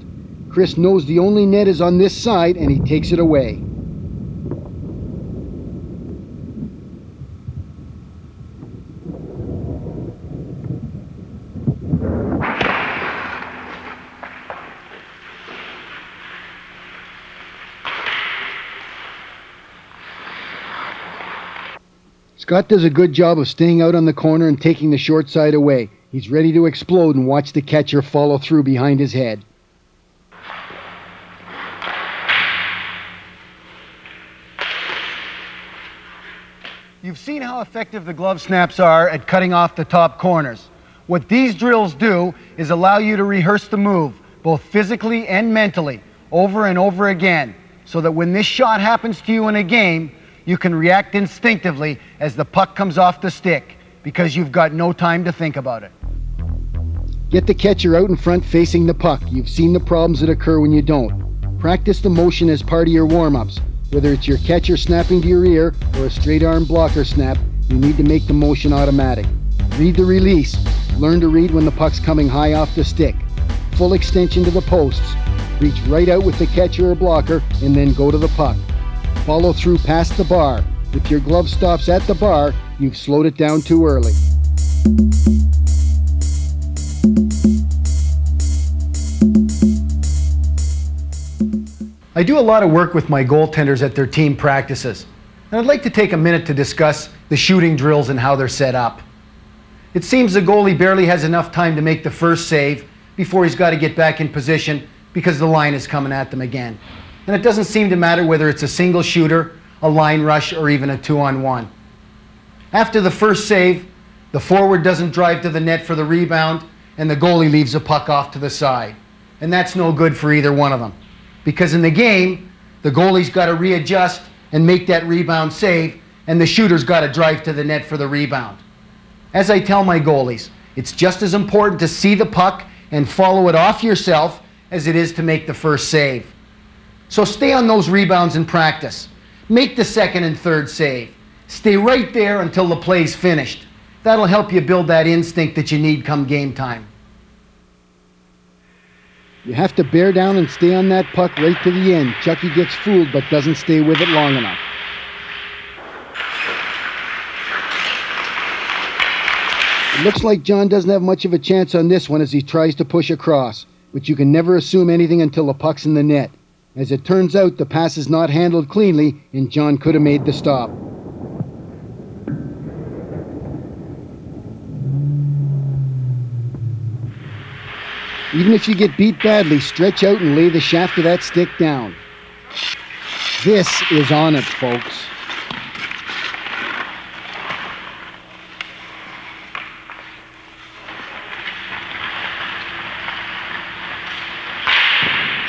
Chris knows the only net is on this side, and he takes it away. Scott does a good job of staying out on the corner and taking the short side away. He's ready to explode and watch the catcher follow through behind his head. You've seen how effective the glove snaps are at cutting off the top corners. What these drills do is allow you to rehearse the move, both physically and mentally, over and over again, so that when this shot happens to you in a game, you can react instinctively as the puck comes off the stick, because you've got no time to think about it. Get the catcher out in front facing the puck. You've seen the problems that occur when you don't. Practice the motion as part of your warm-ups. Whether it's your catcher snapping to your ear or a straight arm blocker snap, you need to make the motion automatic. Read the release. Learn to read when the puck's coming high off the stick. Full extension to the posts. Reach right out with the catcher or blocker and then go to the puck. Follow through past the bar. If your glove stops at the bar, you've slowed it down too early. I do a lot of work with my goaltenders at their team practices, and I'd like to take a minute to discuss the shooting drills and how they're set up. It seems the goalie barely has enough time to make the first save before he's got to get back in position because the line is coming at them again. And it doesn't seem to matter whether it's a single shooter, a line rush, or even a 2-on-1. After the first save, the forward doesn't drive to the net for the rebound, and the goalie leaves a puck off to the side. And that's no good for either one of them. Because in the game, the goalie's got to readjust and make that rebound save, and the shooter's got to drive to the net for the rebound. As I tell my goalies, it's just as important to see the puck and follow it off yourself as it is to make the first save. So stay on those rebounds in practice. Make the second and third save. Stay right there until the play's finished. That'll help you build that instinct that you need come game time. You have to bear down and stay on that puck right to the end. Chucky gets fooled but doesn't stay with it long enough. It looks like John doesn't have much of a chance on this one as he tries to push across, but you can never assume anything until the puck's in the net. As it turns out, the pass is not handled cleanly, and John could have made the stop. Even if you get beat badly, stretch out and lay the shaft of that stick down. This is on it, folks.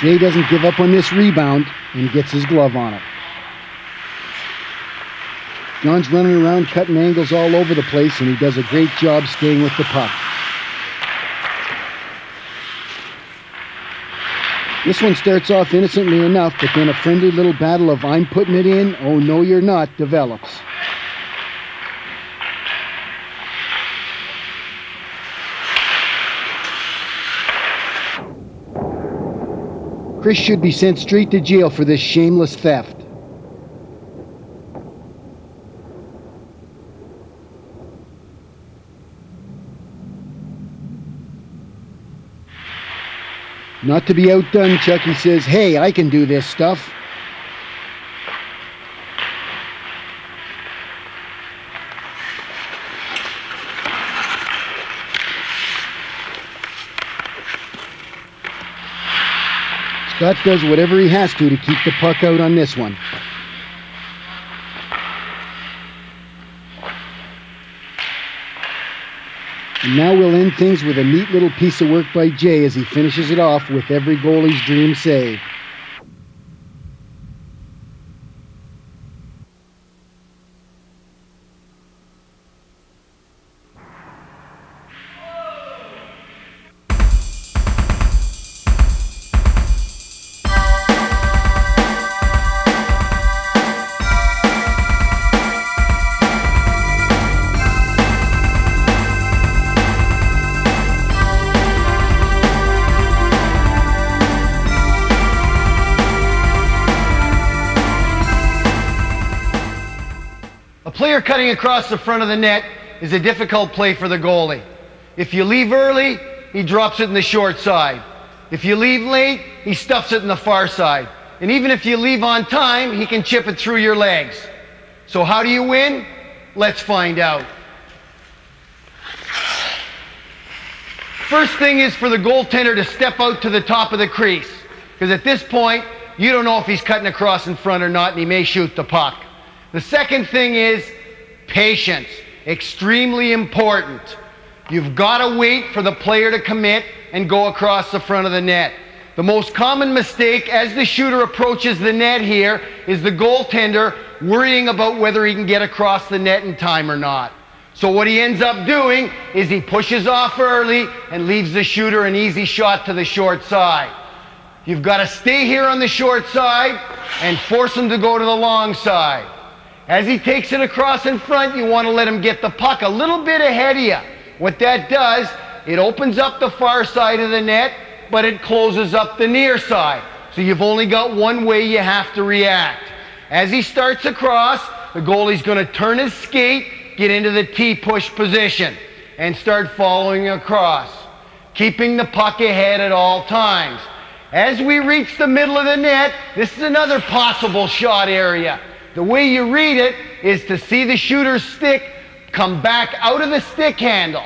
Jay doesn't give up on this rebound and gets his glove on it. John's running around cutting angles all over the place, and he does a great job staying with the puck. This one starts off innocently enough, but then a friendly little battle of "I'm putting it in, oh no you're not" develops. Chris should be sent straight to jail for this shameless theft. Not to be outdone, Chucky says, "Hey, I can do this stuff." Scott does whatever he has to keep the puck out on this one. And now we'll end things with a neat little piece of work by Jay as he finishes it off with every goalie's dream save. player cutting across the front of the net is a difficult play for the goalie. If you leave early, he drops it in the short side. If you leave late, he stuffs it in the far side. And even if you leave on time, he can chip it through your legs. So how do you win? Let's find out. First thing is for the goaltender to step out to the top of the crease, because at this point, you don't know if he's cutting across in front or not, and he may shoot the puck. The second thing is patience. Extremely important. You've got to wait for the player to commit and go across the front of the net. The most common mistake as the shooter approaches the net here is the goaltender worrying about whether he can get across the net in time or not. So what he ends up doing is he pushes off early and leaves the shooter an easy shot to the short side. You've got to stay here on the short side and force him to go to the long side. As he takes it across in front, you want to let him get the puck a little bit ahead of you. What that does, it opens up the far side of the net, but it closes up the near side. So you've only got one way you have to react. As he starts across, the goalie's going to turn his skate, get into the T-push position, and start following across, keeping the puck ahead at all times. As we reach the middle of the net, this is another possible shot area. The way you read it is to see the shooter's stick come back out of the stick handle.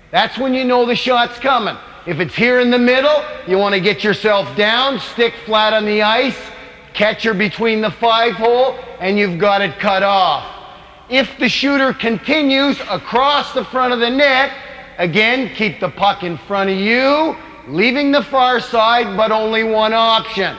That's when you know the shot's coming. If it's here in the middle, you want to get yourself down, stick flat on the ice, catcher between the 5-hole, and you've got it cut off. If the shooter continues across the front of the net, again, keep the puck in front of you, leaving the far side, but only one option.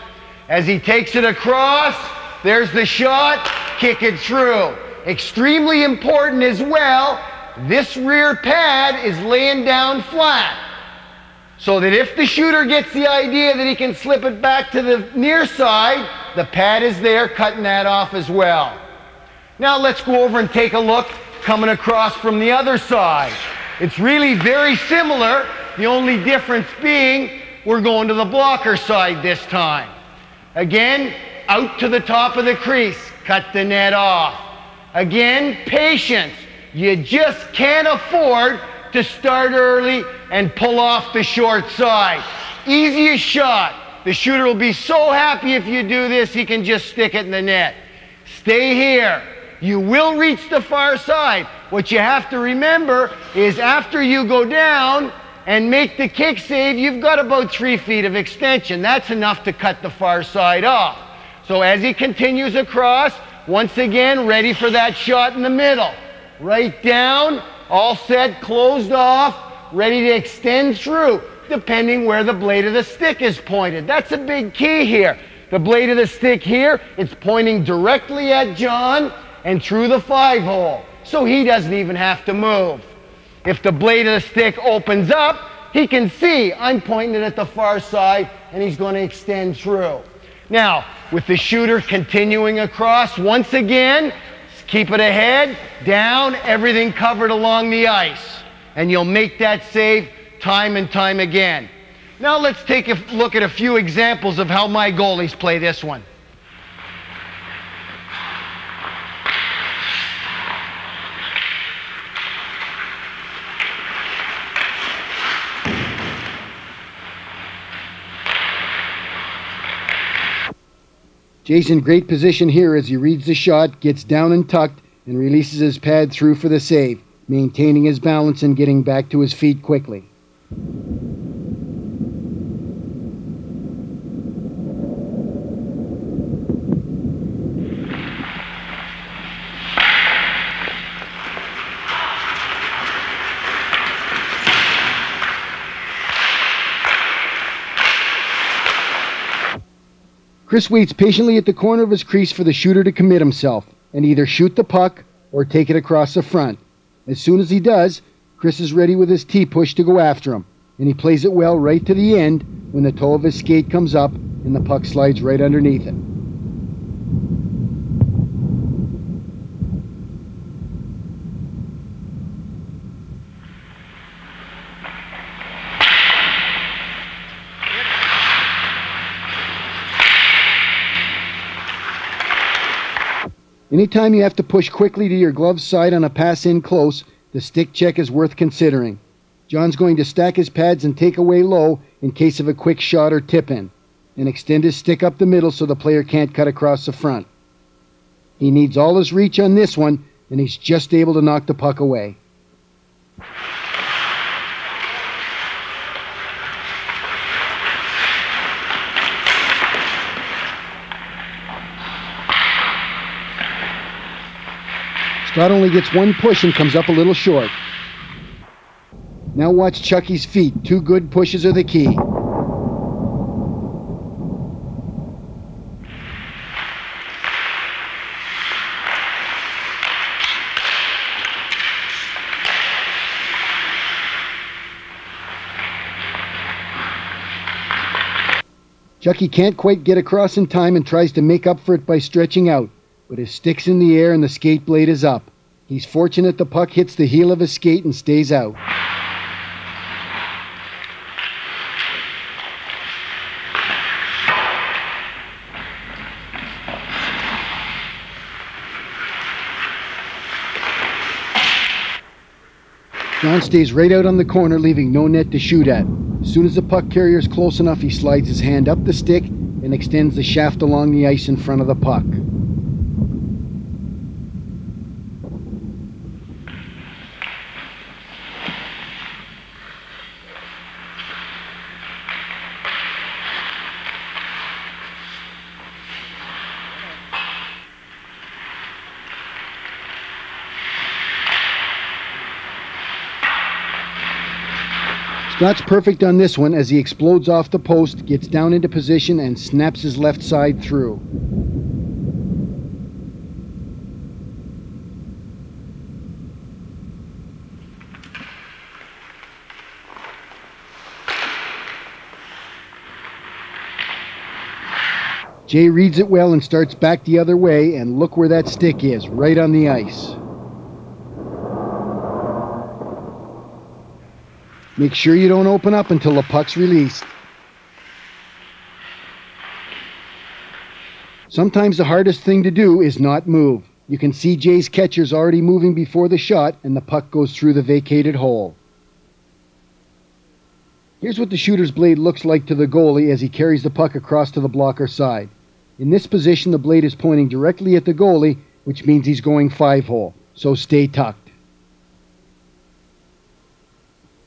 As he takes it across, there's the shot, kick it through. Extremely important as well, this rear pad is laying down flat, so that if the shooter gets the idea that he can slip it back to the near side, the pad is there cutting that off as well. Now let's go over and take a look coming across from the other side. It's really very similar, the only difference being we're going to the blocker side this time. Again, out to the top of the crease, cut the net off. Again, patience. You just can't afford to start early and pull off the short side. Easiest shot. The shooter will be so happy if you do this, he can just stick it in the net. Stay here. You will reach the far side. What you have to remember is after you go down and make the kick save, you've got about 3 feet of extension. That's enough to cut the far side off. So as he continues across, once again, ready for that shot in the middle. Right down, all set, closed off, ready to extend through, depending where the blade of the stick is pointed. That's a big key here. The blade of the stick here, it's pointing directly at John and through the 5-hole, so he doesn't even have to move. If the blade of the stick opens up, he can see I'm pointing it at the far side and he's going to extend through. Now, with the shooter continuing across, once again, keep it ahead, down, everything covered along the ice. And you'll make that save time and time again. Now let's take a look at a few examples of how my goalies play this one. Jay's in great position here as he reads the shot, gets down and tucked, and releases his pad through for the save, maintaining his balance and getting back to his feet quickly. Chris waits patiently at the corner of his crease for the shooter to commit himself and either shoot the puck or take it across the front. As soon as he does, Chris is ready with his T-push to go after him, and he plays it well right to the end when the toe of his skate comes up and the puck slides right underneath it. Anytime you have to push quickly to your glove side on a pass in close, the stick check is worth considering. John's going to stack his pads and take away low in case of a quick shot or tip-in, and extend his stick up the middle so the player can't cut across the front. He needs all his reach on this one, and he's just able to knock the puck away. Scott only gets one push and comes up a little short. Now watch Chucky's feet. 2 good pushes are the key. Chucky can't quite get across in time and tries to make up for it by stretching out, but his stick's in the air and the skate blade is up. He's fortunate the puck hits the heel of his skate and stays out. John stays right out on the corner, leaving no net to shoot at. As soon as the puck carrier is close enough, he slides his hand up the stick and extends the shaft along the ice in front of the puck. Scott's perfect on this one as he explodes off the post, gets down into position, and snaps his left side through. Jay reads it well and starts back the other way, and look where that stick is, right on the ice. Make sure you don't open up until the puck's released. Sometimes the hardest thing to do is not move. You can see Jay's catcher's already moving before the shot, and the puck goes through the vacated hole. Here's what the shooter's blade looks like to the goalie as he carries the puck across to the blocker side. In this position, the blade is pointing directly at the goalie, which means he's going 5-hole, so stay tucked.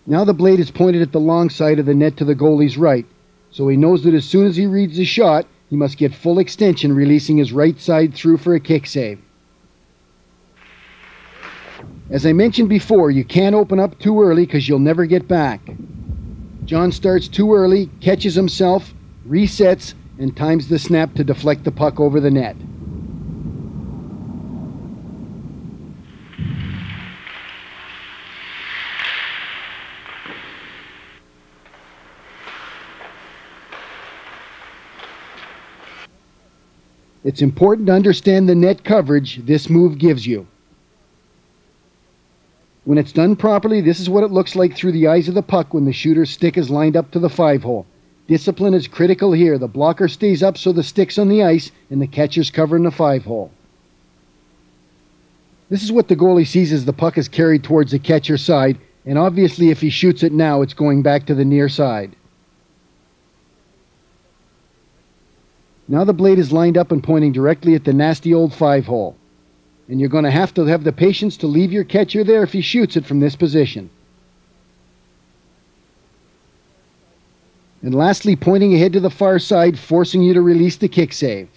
Now the blade is pointed at the long side of the net to the goalie's right, so he knows that as soon as he reads the shot, he must get full extension, releasing his right side through for a kick save. As I mentioned before, you can't open up too early because you'll never get back. John starts too early, catches himself, resets, and times the snap to deflect the puck over the net. It's important to understand the net coverage this move gives you. When it's done properly, this is what it looks like through the eyes of the puck when the shooter's stick is lined up to the 5-hole. Discipline is critical here. The blocker stays up so the stick's on the ice and the catcher's covering the 5-hole. This is what the goalie sees as the puck is carried towards the catcher's side, and obviously if he shoots it now, it's going back to the near side. Now the blade is lined up and pointing directly at the nasty old 5-hole. And you're going to have the patience to leave your catcher there if he shoots it from this position. And lastly, pointing ahead to the far side, forcing you to release the kick save.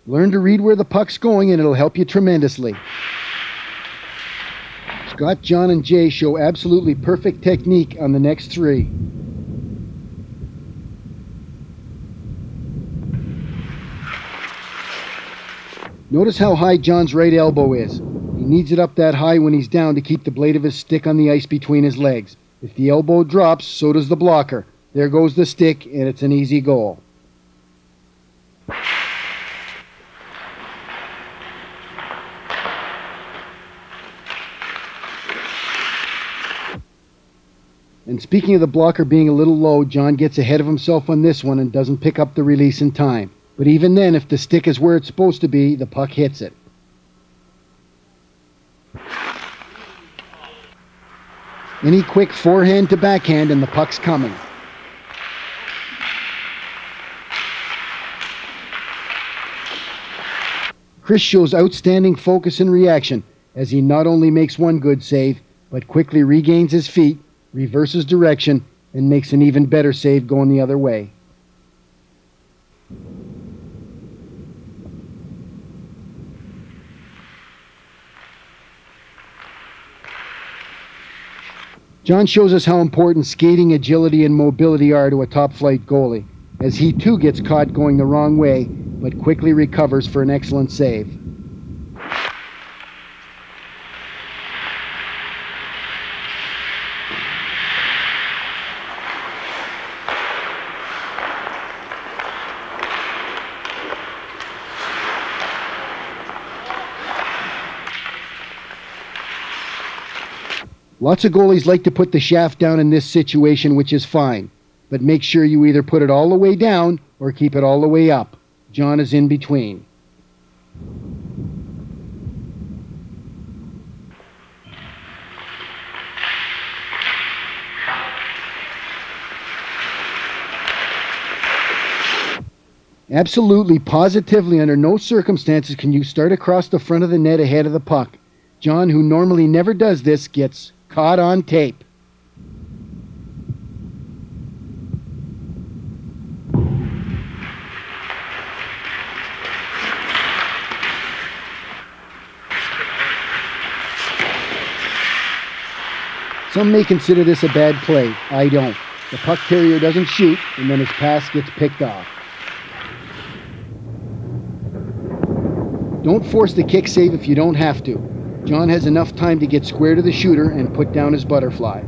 Learn to read where the puck's going and it'll help you tremendously. Scott, John, and Jay show absolutely perfect technique on the next 3. Notice how high John's right elbow is. He needs it up that high when he's down to keep the blade of his stick on the ice between his legs. If the elbow drops, so does the blocker. There goes the stick, and it's an easy goal. And speaking of the blocker being a little low, John gets ahead of himself on this one and doesn't pick up the release in time. But even then, if the stick is where it's supposed to be, the puck hits it. Any quick forehand to backhand and the puck's coming. Chris shows outstanding focus and reaction as he not only makes one good save, but quickly regains his feet, reverses direction, and makes an even better save going the other way. John shows us how important skating, agility, and mobility are to a top-flight goalie, as he too gets caught going the wrong way, but quickly recovers for an excellent save. Lots of goalies like to put the shaft down in this situation, which is fine, but make sure you either put it all the way down or keep it all the way up. John is in between. Absolutely, positively, under no circumstances can you start across the front of the net ahead of the puck. John, who normally never does this, gets caught on tape. Some may consider this a bad play. I don't. The puck carrier doesn't shoot, and then his pass gets picked off. Don't force the kick save if you don't have to. John has enough time to get square to the shooter and put down his butterfly.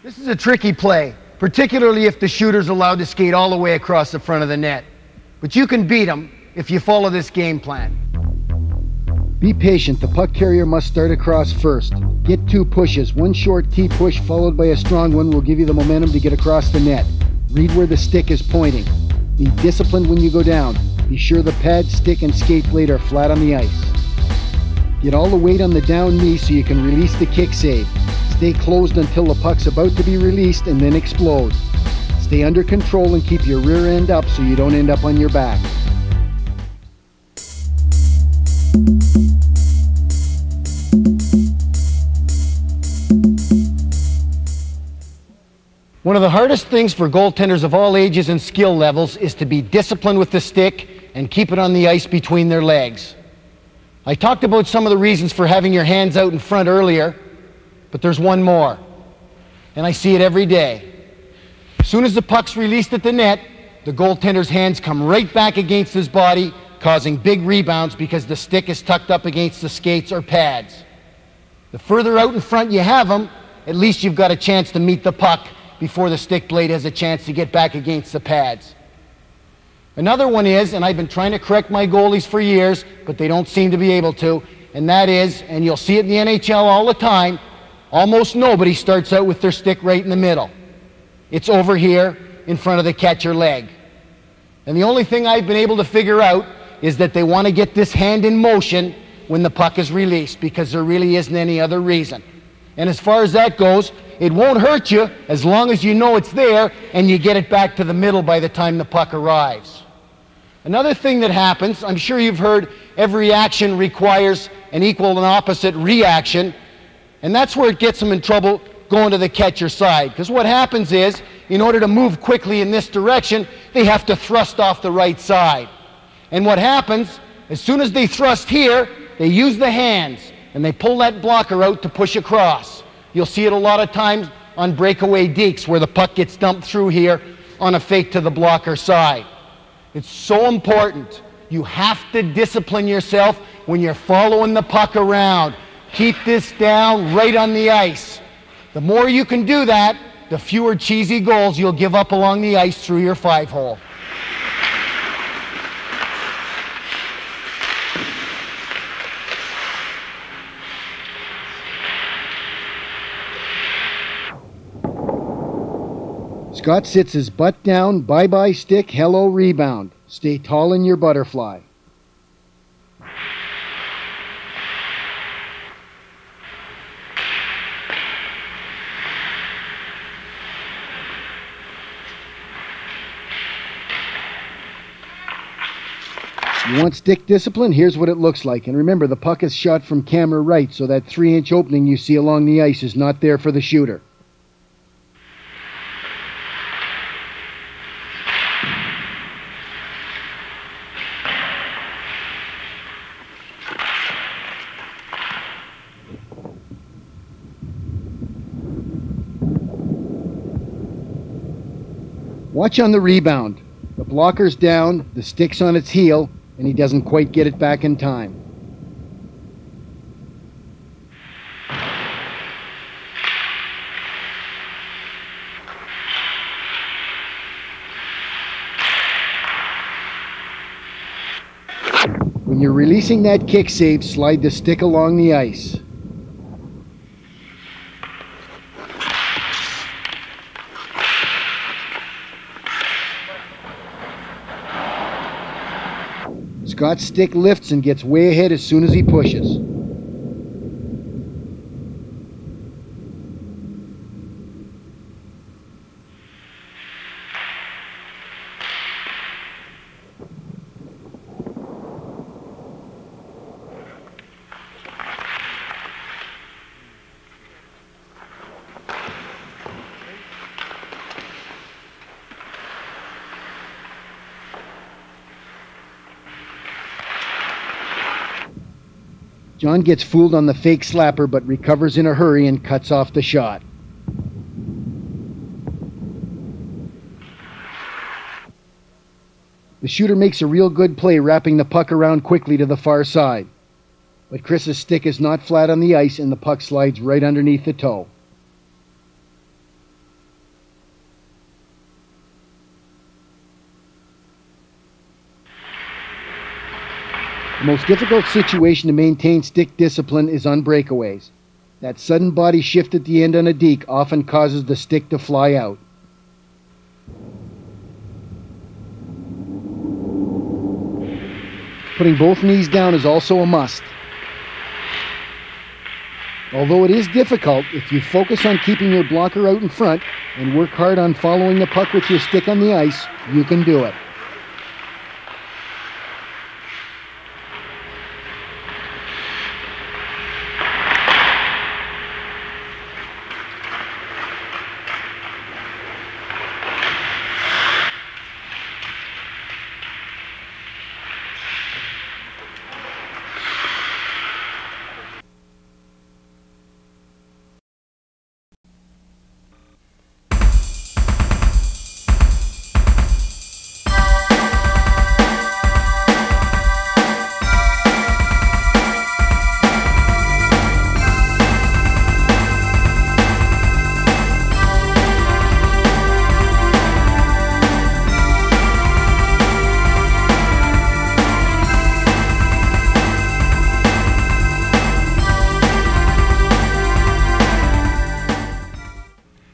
This is a tricky play, particularly if the shooter's allowed to skate all the way across the front of the net. But you can beat him if you follow this game plan. Be patient. The puck carrier must start across first. Get 2 pushes. One short T push followed by a strong one will give you the momentum to get across the net. Read where the stick is pointing. Be disciplined when you go down. Be sure the pad, stick, and skate blade are flat on the ice. Get all the weight on the down knee so you can release the kick save. Stay closed until the puck's about to be released and then explode. Stay under control and keep your rear end up so you don't end up on your back. One of the hardest things for goaltenders of all ages and skill levels is to be disciplined with the stick and keep it on the ice between their legs. I talked about some of the reasons for having your hands out in front earlier, but there's one more, and I see it every day. As soon as the puck's released at the net, the goaltender's hands come right back against his body, causing big rebounds because the stick is tucked up against the skates or pads. The further out in front you have them, at least you've got a chance to meet the puck before the stick blade has a chance to get back against the pads. Another one is, and I've been trying to correct my goalies for years, but they don't seem to be able to, and that is, and you'll see it in the NHL all the time, almost nobody starts out with their stick right in the middle. It's over here in front of the catcher leg. And the only thing I've been able to figure out is that they want to get this hand in motion when the puck is released, because there really isn't any other reason. And as far as that goes, it won't hurt you as long as you know it's there and you get it back to the middle by the time the puck arrives. Another thing that happens, I'm sure you've heard every action requires an equal and opposite reaction, and that's where it gets them in trouble going to the catcher side. Because what happens is, in order to move quickly in this direction, they have to thrust off the right side. And what happens, as soon as they thrust here, they use the hands and they pull that blocker out to push across. You'll see it a lot of times on breakaway dekes where the puck gets dumped through here on a fake to the blocker side. It's so important. You have to discipline yourself when you're following the puck around. Keep this down right on the ice. The more you can do that, the fewer cheesy goals you'll give up along the ice through your 5-hole. Scott sits his butt down, bye-bye stick, hello rebound. Stay tall in your butterfly. You want stick discipline? Here's what it looks like. And remember, the puck is shot from camera right, so that 3-inch opening you see along the ice is not there for the shooter. Watch on the rebound. The blocker's down, the stick's on its heel, and he doesn't quite get it back in time. When you're releasing that kick save, slide the stick along the ice. Scott's stick lifts and gets way ahead as soon as he pushes. John gets fooled on the fake slapper but recovers in a hurry and cuts off the shot. The shooter makes a real good play wrapping the puck around quickly to the far side. But Chris's stick is not flat on the ice and the puck slides right underneath the toe. The most difficult situation to maintain stick discipline is on breakaways. That sudden body shift at the end on a deke often causes the stick to fly out. Putting both knees down is also a must. Although it is difficult, if you focus on keeping your blocker out in front and work hard on following the puck with your stick on the ice, you can do it.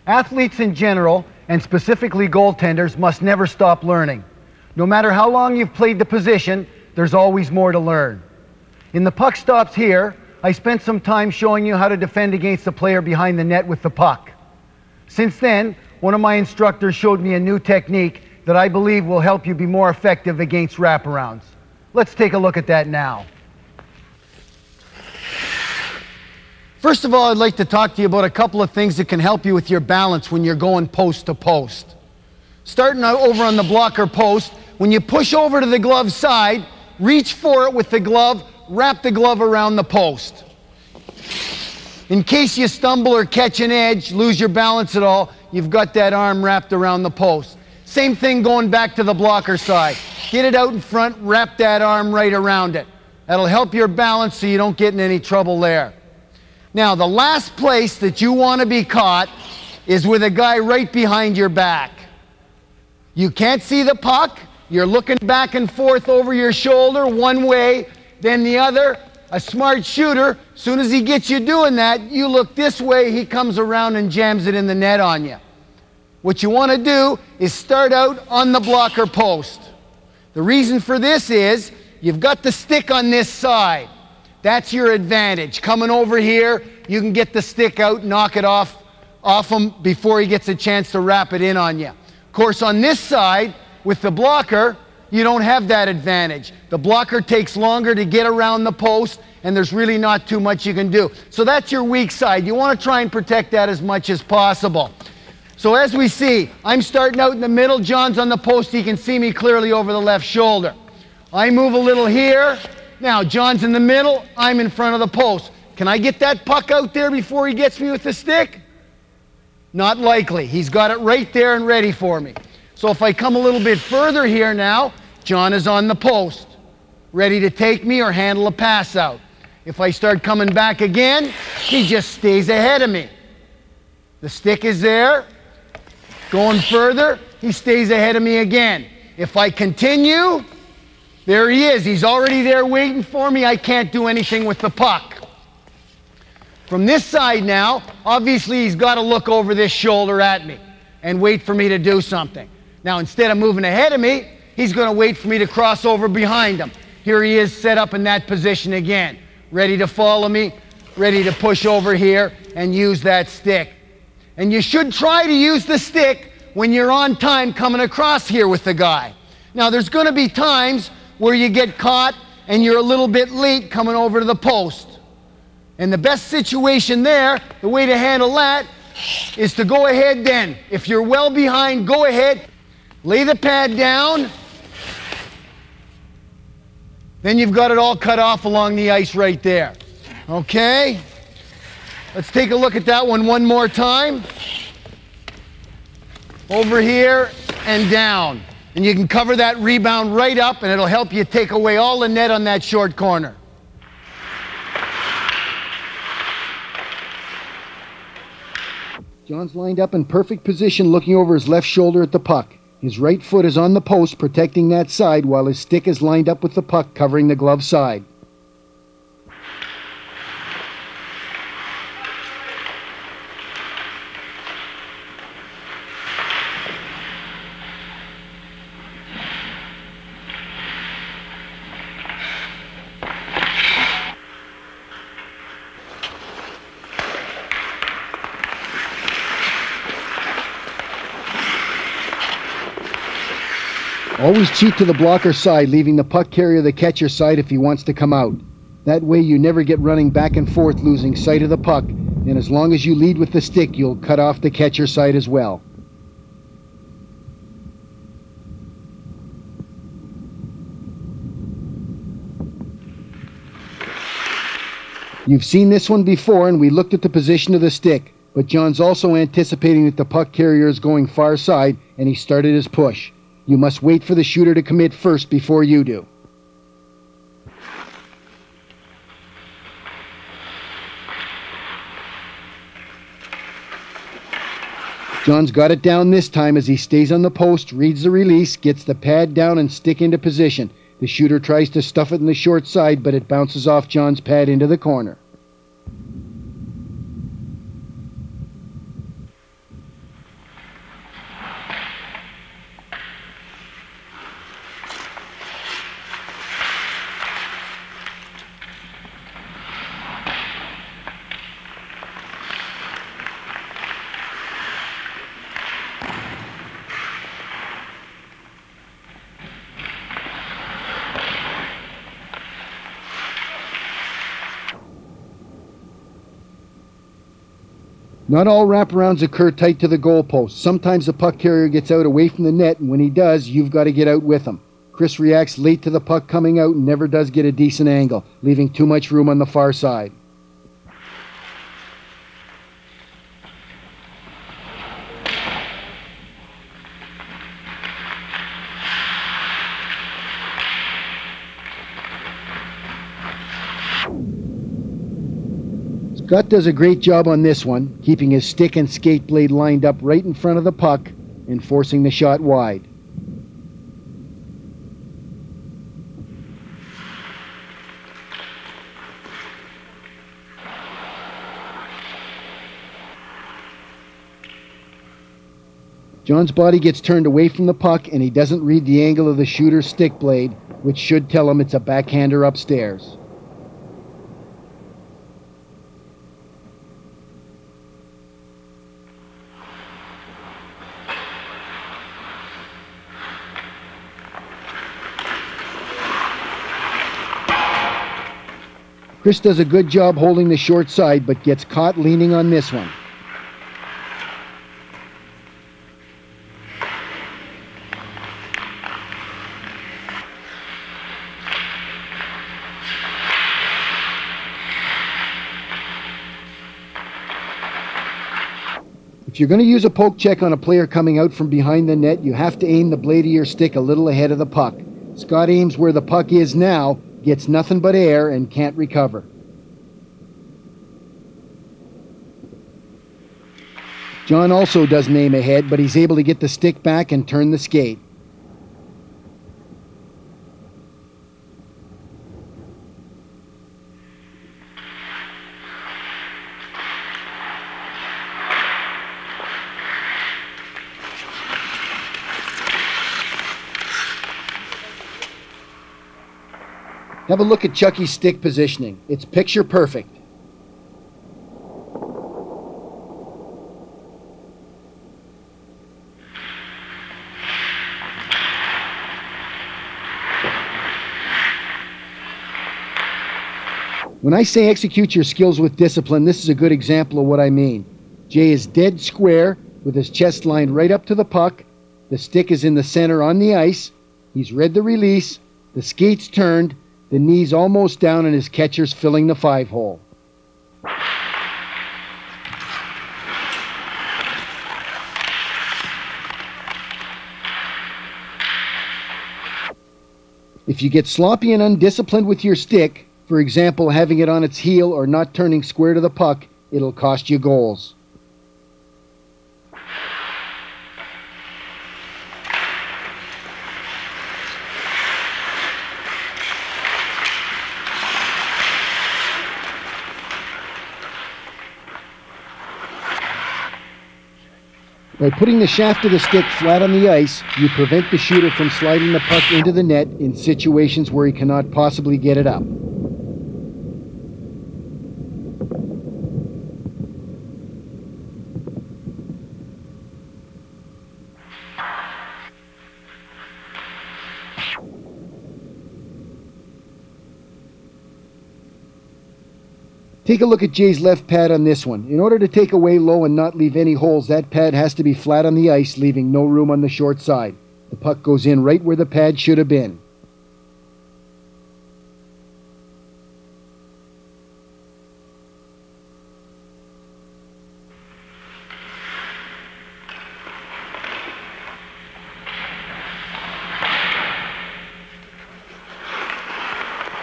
Athletes in general, and specifically goaltenders, must never stop learning. No matter how long you've played the position, there's always more to learn. In the Puck Stops here, I spent some time showing you how to defend against the player behind the net with the puck. Since then, one of my instructors showed me a new technique that I believe will help you be more effective against wraparounds. Let's take a look at that now. First of all, I'd like to talk to you about a couple of things that can help you with your balance when you're going post to post. Starting out over on the blocker post, when you push over to the glove side, reach for it with the glove, wrap the glove around the post. In case you stumble or catch an edge, lose your balance at all, you've got that arm wrapped around the post. Same thing going back to the blocker side. Get it out in front, wrap that arm right around it. That'll help your balance so you don't get in any trouble there. Now, the last place that you want to be caught is with a guy right behind your back. You can't see the puck. You're looking back and forth over your shoulder, one way, then the other. A smart shooter, as soon as he gets you doing that, you look this way, he comes around and jams it in the net on you. what you want to do is start out on the blocker post. The reason for this is you've got the stick on this side. That's your advantage. Coming over here, you can get the stick out, knock it off him before he gets a chance to wrap it in on you. Of course, on this side, with the blocker, you don't have that advantage. The blocker takes longer to get around the post, and there's really not too much you can do. So that's your weak side. You want to try and protect that as much as possible. So as we see, I'm starting out in the middle. John's on the post. He can see me clearly over the left shoulder. I move a little here. Now, John's in the middle. I'm in front of the post. Can I get that puck out there before he gets me with the stick? Not likely. He's got it right there and ready for me. So if I come a little bit further here now, John is on the post, ready to take me or handle a pass out. If I start coming back again, he just stays ahead of me. The stick is there. Going further, he stays ahead of me again. If I continue, there he is. He's already there waiting for me. I can't do anything with the puck. From this side now, obviously he's got to look over this shoulder at me and wait for me to do something. Now, instead of moving ahead of me, he's going to wait for me to cross over behind him. Here he is set up in that position again, ready to follow me, ready to push over here and use that stick. And you should try to use the stick when you're on time coming across here with the guy. Now, there's going to be times where you get caught and you're a little bit late coming over to the post. And the best situation there, the way to handle that, is to go ahead then. If you're well behind, go ahead, lay the pad down. Then you've got it all cut off along the ice right there. Okay? Let's take a look at that one more time. Over here and down. And you can cover that rebound right up, and it'll help you take away all the net on that short corner. John's lined up in perfect position looking over his left shoulder at the puck. His right foot is on the post protecting that side while his stick is lined up with the puck covering the glove side. Always cheat to the blocker side, leaving the puck carrier the catcher side if he wants to come out. That way you never get running back and forth losing sight of the puck, and as long as you lead with the stick, you'll cut off the catcher side as well. You've seen this one before, and we looked at the position of the stick, but John's also anticipating that the puck carrier is going far side, and he started his push. You must wait for the shooter to commit first before you do. John's got it down this time as he stays on the post, reads the release, gets the pad down and stick into position. The shooter tries to stuff it in the short side, but it bounces off John's pad into the corner. Not all wraparounds occur tight to the goalpost. Sometimes the puck carrier gets out away from the net, and when he does, you've got to get out with him. Chris reacts late to the puck coming out and never does get a decent angle, leaving too much room on the far side. Scott does a great job on this one, keeping his stick and skate blade lined up right in front of the puck and forcing the shot wide. John's body gets turned away from the puck and he doesn't read the angle of the shooter's stick blade, which should tell him it's a backhander upstairs. Chris does a good job holding the short side, but gets caught leaning on this one. If you're going to use a poke check on a player coming out from behind the net, you have to aim the blade of your stick a little ahead of the puck. Scott aims where the puck is now, gets nothing but air, and can't recover. John also doesn't aim ahead, but he's able to get the stick back and turn the skate. Have a look at Chucky's stick positioning. It's picture perfect. When I say execute your skills with discipline, this is a good example of what I mean. Jay is dead square with his chest lined right up to the puck. The stick is in the center on the ice. He's read the release. The skate's turned. The knee's almost down and his catcher's filling the 5-hole. If you get sloppy and undisciplined with your stick, for example, having it on its heel or not turning square to the puck, it'll cost you goals. By putting the shaft of the stick flat on the ice, you prevent the shooter from sliding the puck into the net in situations where he cannot possibly get it up. Take a look at Jay's left pad on this one. In order to take away low and not leave any holes, that pad has to be flat on the ice, leaving no room on the short side. The puck goes in right where the pad should have been.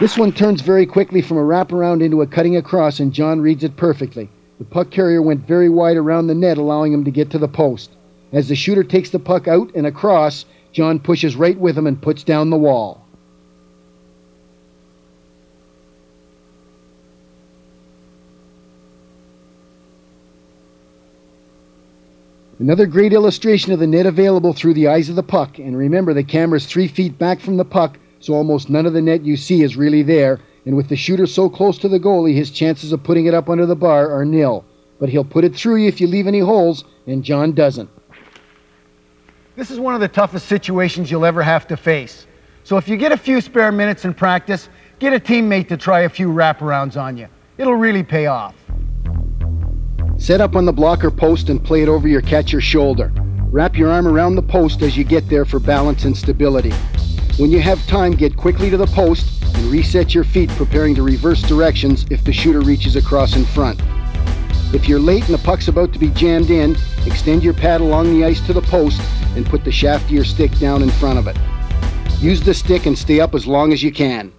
This one turns very quickly from a wraparound into a cutting across, and John reads it perfectly. The puck carrier went very wide around the net, allowing him to get to the post. As the shooter takes the puck out and across, John pushes right with him and puts down the wall. Another great illustration of the net available through the eyes of the puck. And remember, the camera's 3 feet back from the puck, so almost none of the net you see is really there, and with the shooter so close to the goalie, his chances of putting it up under the bar are nil. But he'll put it through you if you leave any holes, and John doesn't. This is one of the toughest situations you'll ever have to face. So if you get a few spare minutes in practice, get a teammate to try a few wraparounds on you. It'll really pay off. Set up on the blocker post and play it over your catcher's shoulder. Wrap your arm around the post as you get there for balance and stability. When you have time, get quickly to the post and reset your feet, preparing to reverse directions if the shooter reaches across in front. If you're late and the puck's about to be jammed in, extend your pad along the ice to the post and put the shaft of your stick down in front of it. Use the stick and stay up as long as you can.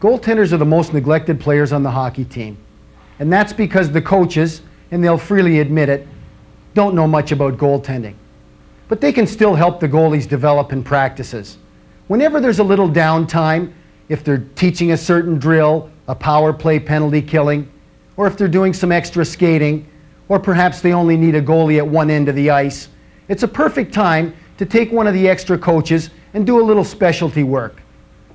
Goaltenders are the most neglected players on the hockey team. And that's because the coaches, and they'll freely admit it, don't know much about goaltending. But they can still help the goalies develop in practices. Whenever there's a little downtime, if they're teaching a certain drill, a power play penalty killing, or if they're doing some extra skating, or perhaps they only need a goalie at one end of the ice. It's a perfect time to take one of the extra coaches and do a little specialty work.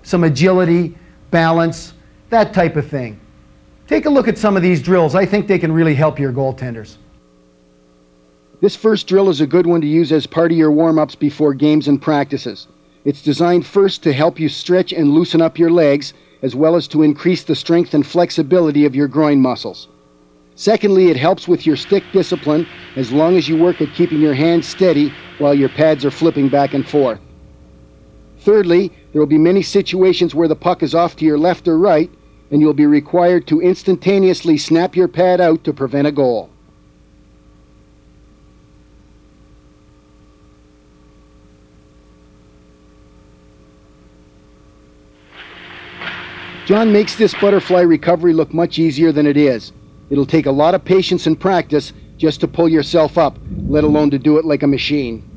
Some agility, balance, that type of thing. Take a look at some of these drills. I think they can really help your goaltenders. This first drill is a good one to use as part of your warm-ups before games and practices. It's designed first to help you stretch and loosen up your legs, as well as to increase the strength and flexibility of your groin muscles. Secondly, it helps with your stick discipline as long as you work at keeping your hands steady while your pads are flipping back and forth. Thirdly, there will be many situations where the puck is off to your left or right, and you'll be required to instantaneously snap your pad out to prevent a goal. John makes this butterfly recovery look much easier than it is. It'll take a lot of patience and practice just to pull yourself up, let alone to do it like a machine.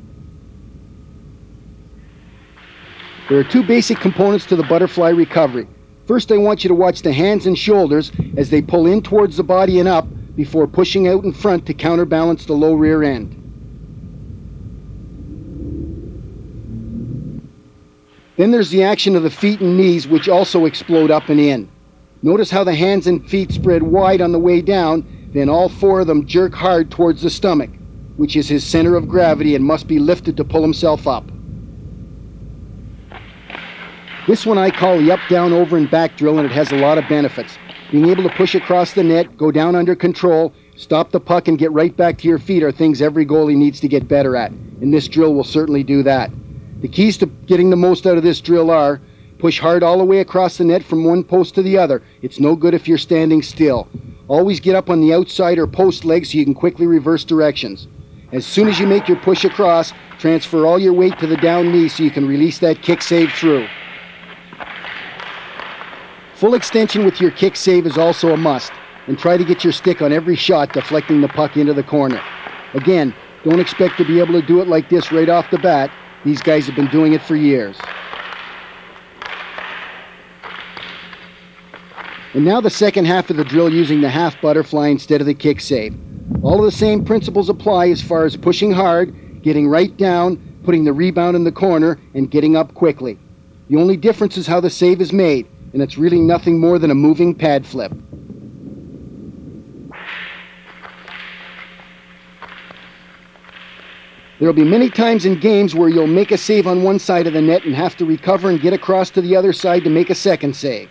There are two basic components to the butterfly recovery. First, I want you to watch the hands and shoulders as they pull in towards the body and up before pushing out in front to counterbalance the low rear end. Then there's the action of the feet and knees, which also explode up and in. Notice how the hands and feet spread wide on the way down, then all four of them jerk hard towards the stomach, which is his center of gravity and must be lifted to pull himself up. This one I call the up, down, over, and back drill, and it has a lot of benefits. Being able to push across the net, go down under control, stop the puck, and get right back to your feet are things every goalie needs to get better at, and this drill will certainly do that. The keys to getting the most out of this drill are: push hard all the way across the net from one post to the other. It's no good if you're standing still. Always get up on the outside or post leg so you can quickly reverse directions. As soon as you make your push across, transfer all your weight to the down knee so you can release that kick save through. Full extension with your kick save is also a must, and try to get your stick on every shot, deflecting the puck into the corner. Again, don't expect to be able to do it like this right off the bat. These guys have been doing it for years. And now the second half of the drill using the half butterfly instead of the kick save. All of the same principles apply as far as pushing hard, getting right down, putting the rebound in the corner, and getting up quickly. The only difference is how the save is made, and it's really nothing more than a moving pad flip. There will be many times in games where you'll make a save on one side of the net and have to recover and get across to the other side to make a second save.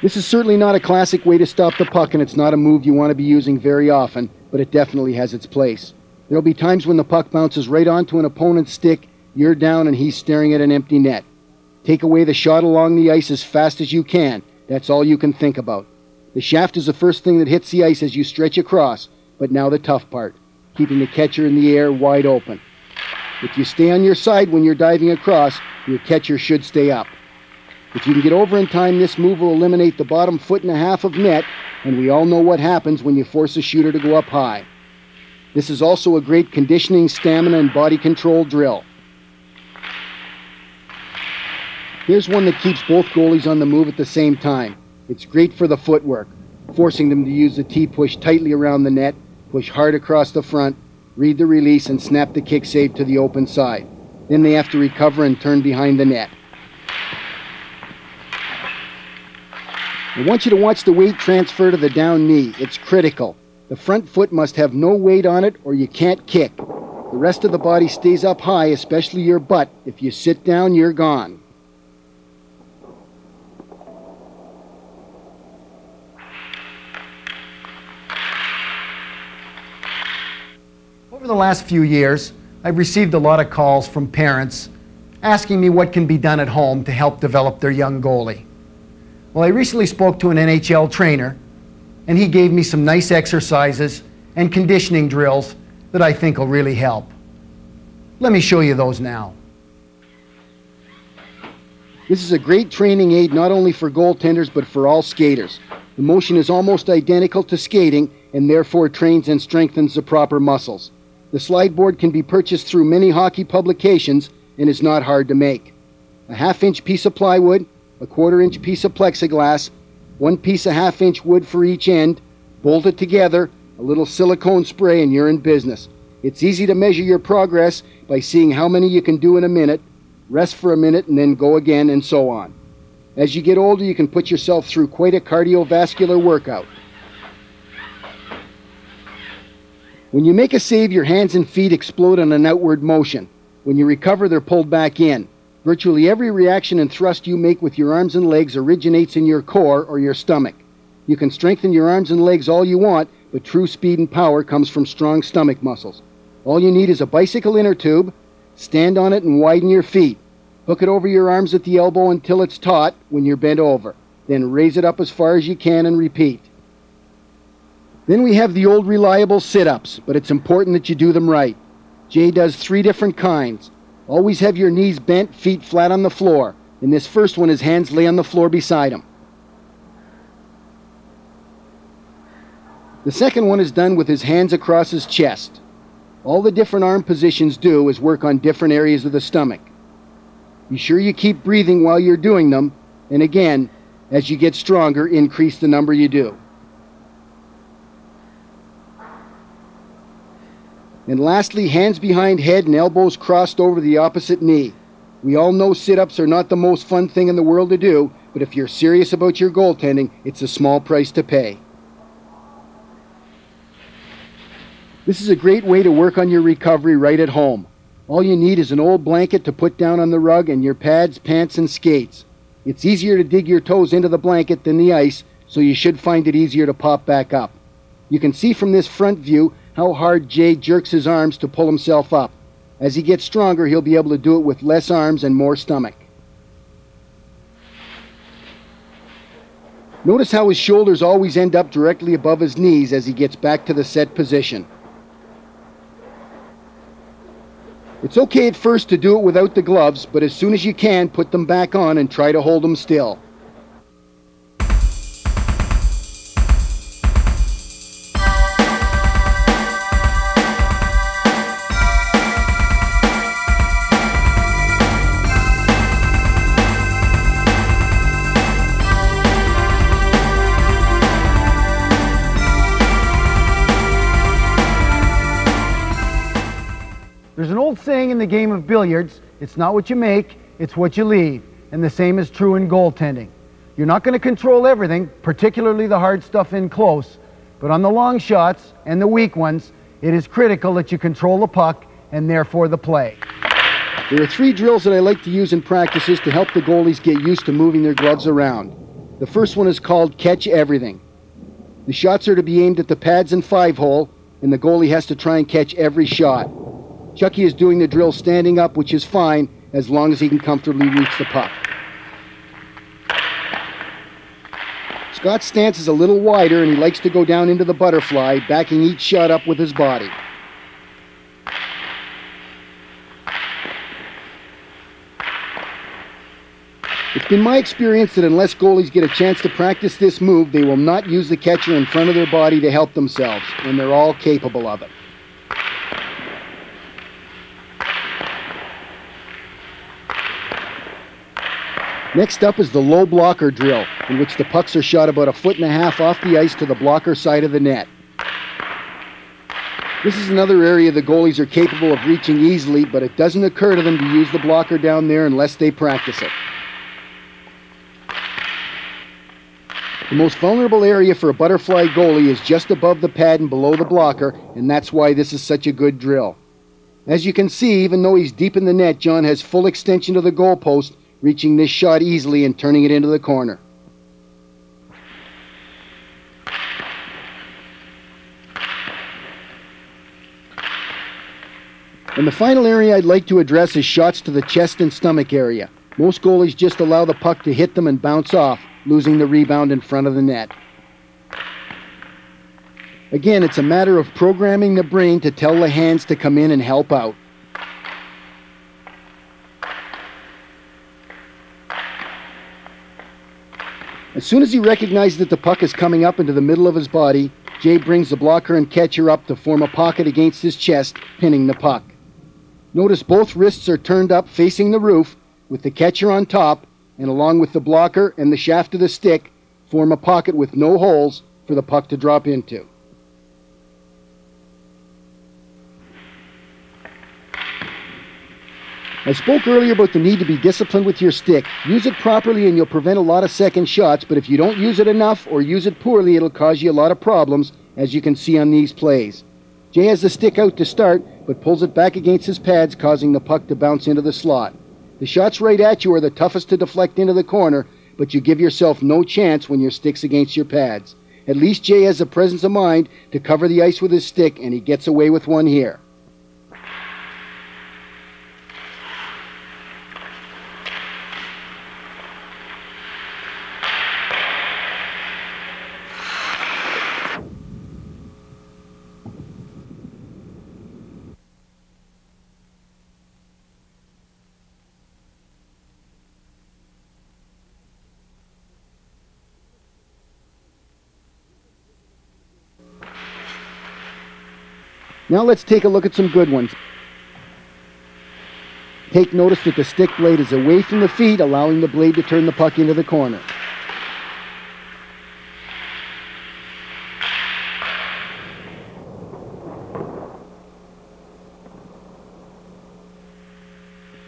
This is certainly not a classic way to stop the puck, and it's not a move you want to be using very often, but it definitely has its place. There will be times when the puck bounces right onto an opponent's stick, you're down, and he's staring at an empty net. Take away the shot along the ice as fast as you can. That's all you can think about. The shaft is the first thing that hits the ice as you stretch across, but now the tough part, keeping the catcher in the air wide open. If you stay on your side when you're diving across, your catcher should stay up. If you can get over in time, this move will eliminate the bottom foot and a half of net, and we all know what happens when you force a shooter to go up high. This is also a great conditioning, stamina, and body control drill. Here's one that keeps both goalies on the move at the same time. It's great for the footwork, forcing them to use the T-push tightly around the net, push hard across the front, read the release, and snap the kick save to the open side. Then they have to recover and turn behind the net. I want you to watch the weight transfer to the down knee. It's critical. The front foot must have no weight on it or you can't kick. The rest of the body stays up high, especially your butt. If you sit down, you're gone. Over the last few years, I've received a lot of calls from parents asking me what can be done at home to help develop their young goalie. Well, I recently spoke to an NHL trainer, and he gave me some nice exercises and conditioning drills that I think will really help. Let me show you those now. This is a great training aid not only for goaltenders but for all skaters. The motion is almost identical to skating and therefore trains and strengthens the proper muscles. The slide board can be purchased through many hockey publications and is not hard to make. A 1/2-inch piece of plywood, a 1/4-inch piece of plexiglass, one piece of 1/2-inch wood for each end, bolted together, a little silicone spray, and you're in business. It's easy to measure your progress by seeing how many you can do in a minute, rest for a minute, and then go again, and so on. As you get older, you can put yourself through quite a cardiovascular workout. When you make a save, your hands and feet explode on an outward motion. When you recover, they're pulled back in. Virtually every reaction and thrust you make with your arms and legs originates in your core or your stomach. You can strengthen your arms and legs all you want, but true speed and power comes from strong stomach muscles. All you need is a bicycle inner tube. Stand on it and widen your feet. Hook it over your arms at the elbow until it's taut when you're bent over. Then raise it up as far as you can and repeat. Then we have the old reliable sit-ups, but it's important that you do them right. Jay does 3 different kinds. Always have your knees bent, feet flat on the floor. In this first one, his hands lay on the floor beside him. The second one is done with his hands across his chest. All the different arm positions do is work on different areas of the stomach. Be sure you keep breathing while you're doing them, and again, as you get stronger, increase the number you do. And lastly, hands behind head and elbows crossed over the opposite knee. We all know sit-ups are not the most fun thing in the world to do, but if you're serious about your goaltending, it's a small price to pay. This is a great way to work on your recovery right at home. All you need is an old blanket to put down on the rug and your pads, pants, and skates. It's easier to dig your toes into the blanket than the ice, so you should find it easier to pop back up. You can see from this front view how hard Jay jerks his arms to pull himself up. As he gets stronger, he'll be able to do it with less arms and more stomach. Notice how his shoulders always end up directly above his knees as he gets back to the set position. It's okay at first to do it without the gloves, but as soon as you can, put them back on and try to hold them still. There's an old saying in the game of billiards, it's not what you make, it's what you leave. And the same is true in goaltending. You're not going to control everything, particularly the hard stuff in close, but on the long shots and the weak ones, it is critical that you control the puck and therefore the play. There are 3 drills that I like to use in practices to help the goalies get used to moving their gloves around. The first one is called Catch Everything. The shots are to be aimed at the pads and 5-hole, and the goalie has to try and catch every shot. Chucky is doing the drill standing up, which is fine as long as he can comfortably reach the puck. Scott's stance is a little wider and he likes to go down into the butterfly, backing each shot up with his body. It's been my experience that unless goalies get a chance to practice this move, they will not use the catcher in front of their body to help themselves, and they're all capable of it. Next up is the low blocker drill, in which the pucks are shot about 1.5 feet off the ice to the blocker side of the net. This is another area the goalies are capable of reaching easily, but it doesn't occur to them to use the blocker down there unless they practice it. The most vulnerable area for a butterfly goalie is just above the pad and below the blocker, and that's why this is such a good drill. As you can see, even though he's deep in the net, John has full extension to the goalpost, reaching this shot easily and turning it into the corner. And the final area I'd like to address is shots to the chest and stomach area. Most goalies just allow the puck to hit them and bounce off, losing the rebound in front of the net. Again, it's a matter of programming the brain to tell the hands to come in and help out. As soon as he recognizes that the puck is coming up into the middle of his body, Jay brings the blocker and catcher up to form a pocket against his chest, pinning the puck. Notice both wrists are turned up facing the roof, with the catcher on top, and along with the blocker and the shaft of the stick, form a pocket with no holes for the puck to drop into. I spoke earlier about the need to be disciplined with your stick. Use it properly and you'll prevent a lot of second shots, but if you don't use it enough or use it poorly, it'll cause you a lot of problems, as you can see on these plays. Jay has the stick out to start, but pulls it back against his pads, causing the puck to bounce into the slot. The shots right at you are the toughest to deflect into the corner, but you give yourself no chance when your stick's against your pads. At least Jay has the presence of mind to cover the ice with his stick, and he gets away with one here. Now let's take a look at some good ones. Take notice that the stick blade is away from the feet, allowing the blade to turn the puck into the corner.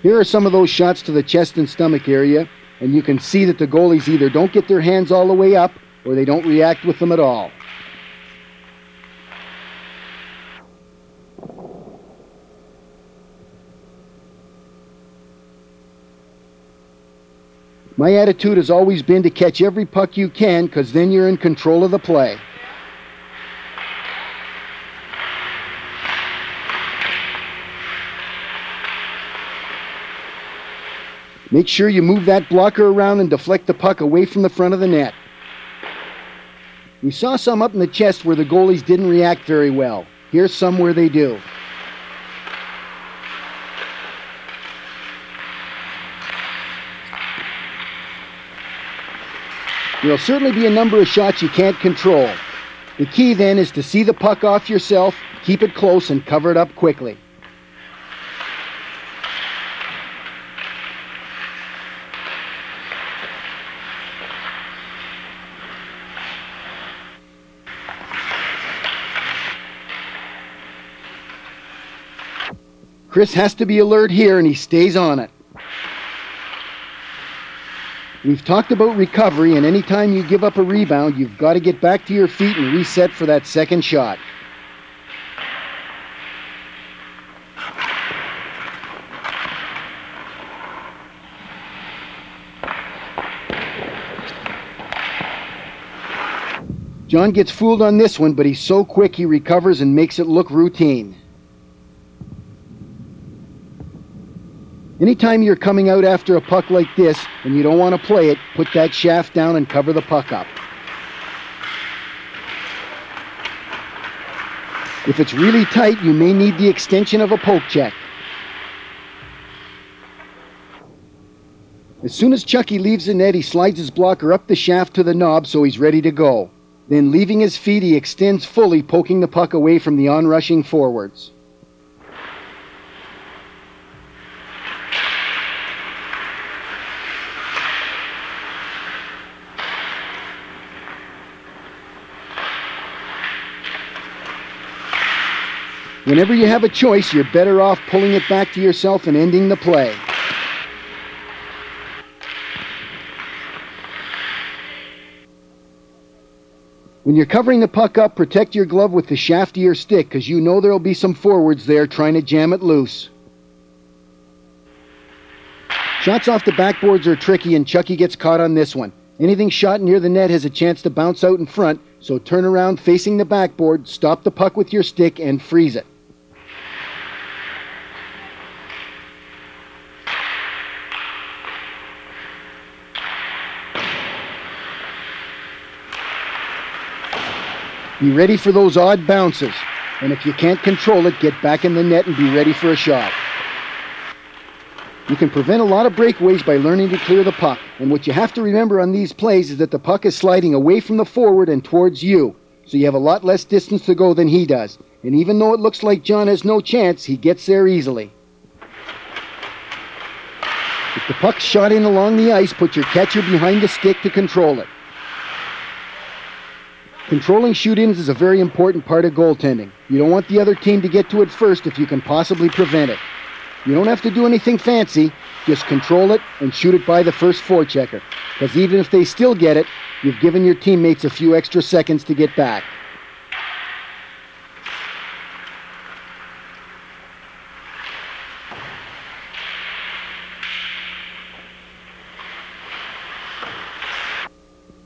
Here are some of those shots to the chest and stomach area, and you can see that the goalies either don't get their hands all the way up or they don't react with them at all. My attitude has always been to catch every puck you can, because then you're in control of the play. Make sure you move that blocker around and deflect the puck away from the front of the net. We saw some up in the chest where the goalies didn't react very well. Here's some where they do. There'll certainly be a number of shots you can't control. The key then is to see the puck off yourself, keep it close, and cover it up quickly. Chris has to be alert here, and he stays on it. We've talked about recovery, and anytime you give up a rebound, you've got to get back to your feet and reset for that second shot. John gets fooled on this one, but he's so quick he recovers and makes it look routine. Anytime you're coming out after a puck like this and you don't want to play it, put that shaft down and cover the puck up. If it's really tight, you may need the extension of a poke check. As soon as Chucky leaves the net, he slides his blocker up the shaft to the knob so he's ready to go. Then, leaving his feet, he extends fully, poking the puck away from the onrushing forwards. Whenever you have a choice, you're better off pulling it back to yourself and ending the play. When you're covering the puck up, protect your glove with the shaft of your stick, because you know there'll be some forwards there trying to jam it loose. Shots off the backboards are tricky, and Chucky gets caught on this one. Anything shot near the net has a chance to bounce out in front, so turn around facing the backboard, stop the puck with your stick, and freeze it. Be ready for those odd bounces, and if you can't control it, get back in the net and be ready for a shot. You can prevent a lot of breakaways by learning to clear the puck, and what you have to remember on these plays is that the puck is sliding away from the forward and towards you. so you have a lot less distance to go than he does. And even though it looks like John has no chance, he gets there easily. If the puck's shot in along the ice, put your catcher behind the stick to control it. Controlling shoot-ins is a very important part of goaltending. You don't want the other team to get to it first if you can possibly prevent it. You don't have to do anything fancy, just control it and shoot it by the first forechecker. Because even if they still get it, you've given your teammates a few extra seconds to get back.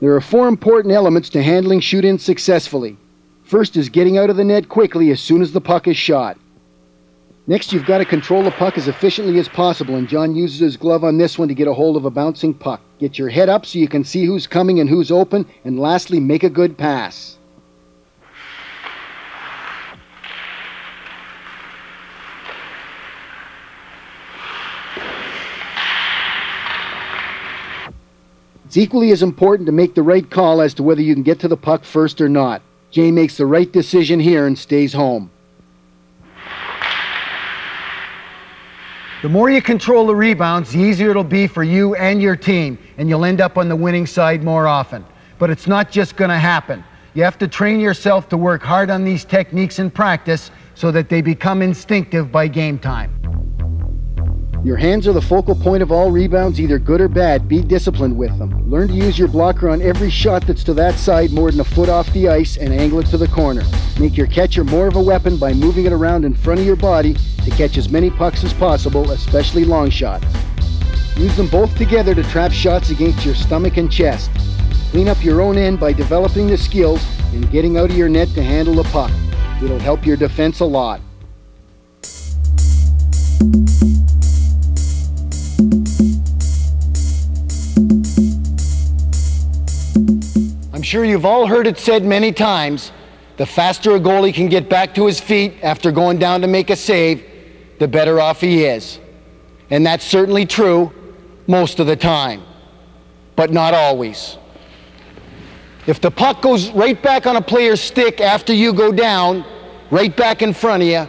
There are 4 important elements to handling shoot-ins successfully. First is getting out of the net quickly as soon as the puck is shot. Next, you've got to control the puck as efficiently as possible, and John uses his glove on this one to get a hold of a bouncing puck. Get your head up so you can see who's coming and who's open, and lastly, make a good pass. It's equally as important to make the right call as to whether you can get to the puck first or not. Jay makes the right decision here and stays home. The more you control the rebounds, the easier it'll be for you and your team, and you'll end up on the winning side more often. But it's not just going to happen. You have to train yourself to work hard on these techniques in practice so that they become instinctive by game time. Your hands are the focal point of all rebounds, either good or bad. Be disciplined with them. Learn to use your blocker on every shot that's to that side more than a foot off the ice and angle it to the corner. Make your catcher more of a weapon by moving it around in front of your body to catch as many pucks as possible, especially long shots. Use them both together to trap shots against your stomach and chest. Clean up your own end by developing the skills and getting out of your net to handle the puck. It'll help your defense a lot. I'm sure you've all heard it said many times, the faster a goalie can get back to his feet after going down to make a save, the better off he is. And that's certainly true most of the time, but not always. If the puck goes right back on a player's stick after you go down, right back in front of you,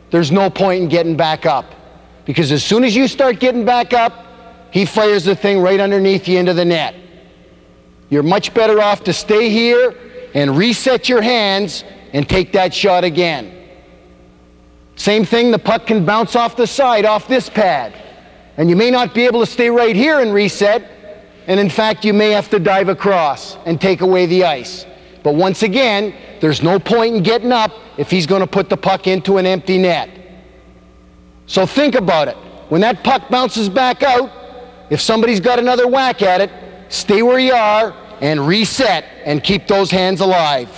there's no point in getting back up. Because as soon as you start getting back up, he fires the thing right underneath you into the net. You're much better off to stay here and reset your hands and take that shot again. Same thing, the puck can bounce off the side, off this pad. And you may not be able to stay right here and reset, and in fact you may have to dive across and take away the ice. But once again, there's no point in getting up if he's going to put the puck into an empty net. So think about it. When that puck bounces back out, if somebody's got another whack at it, stay where you are and reset and keep those hands alive.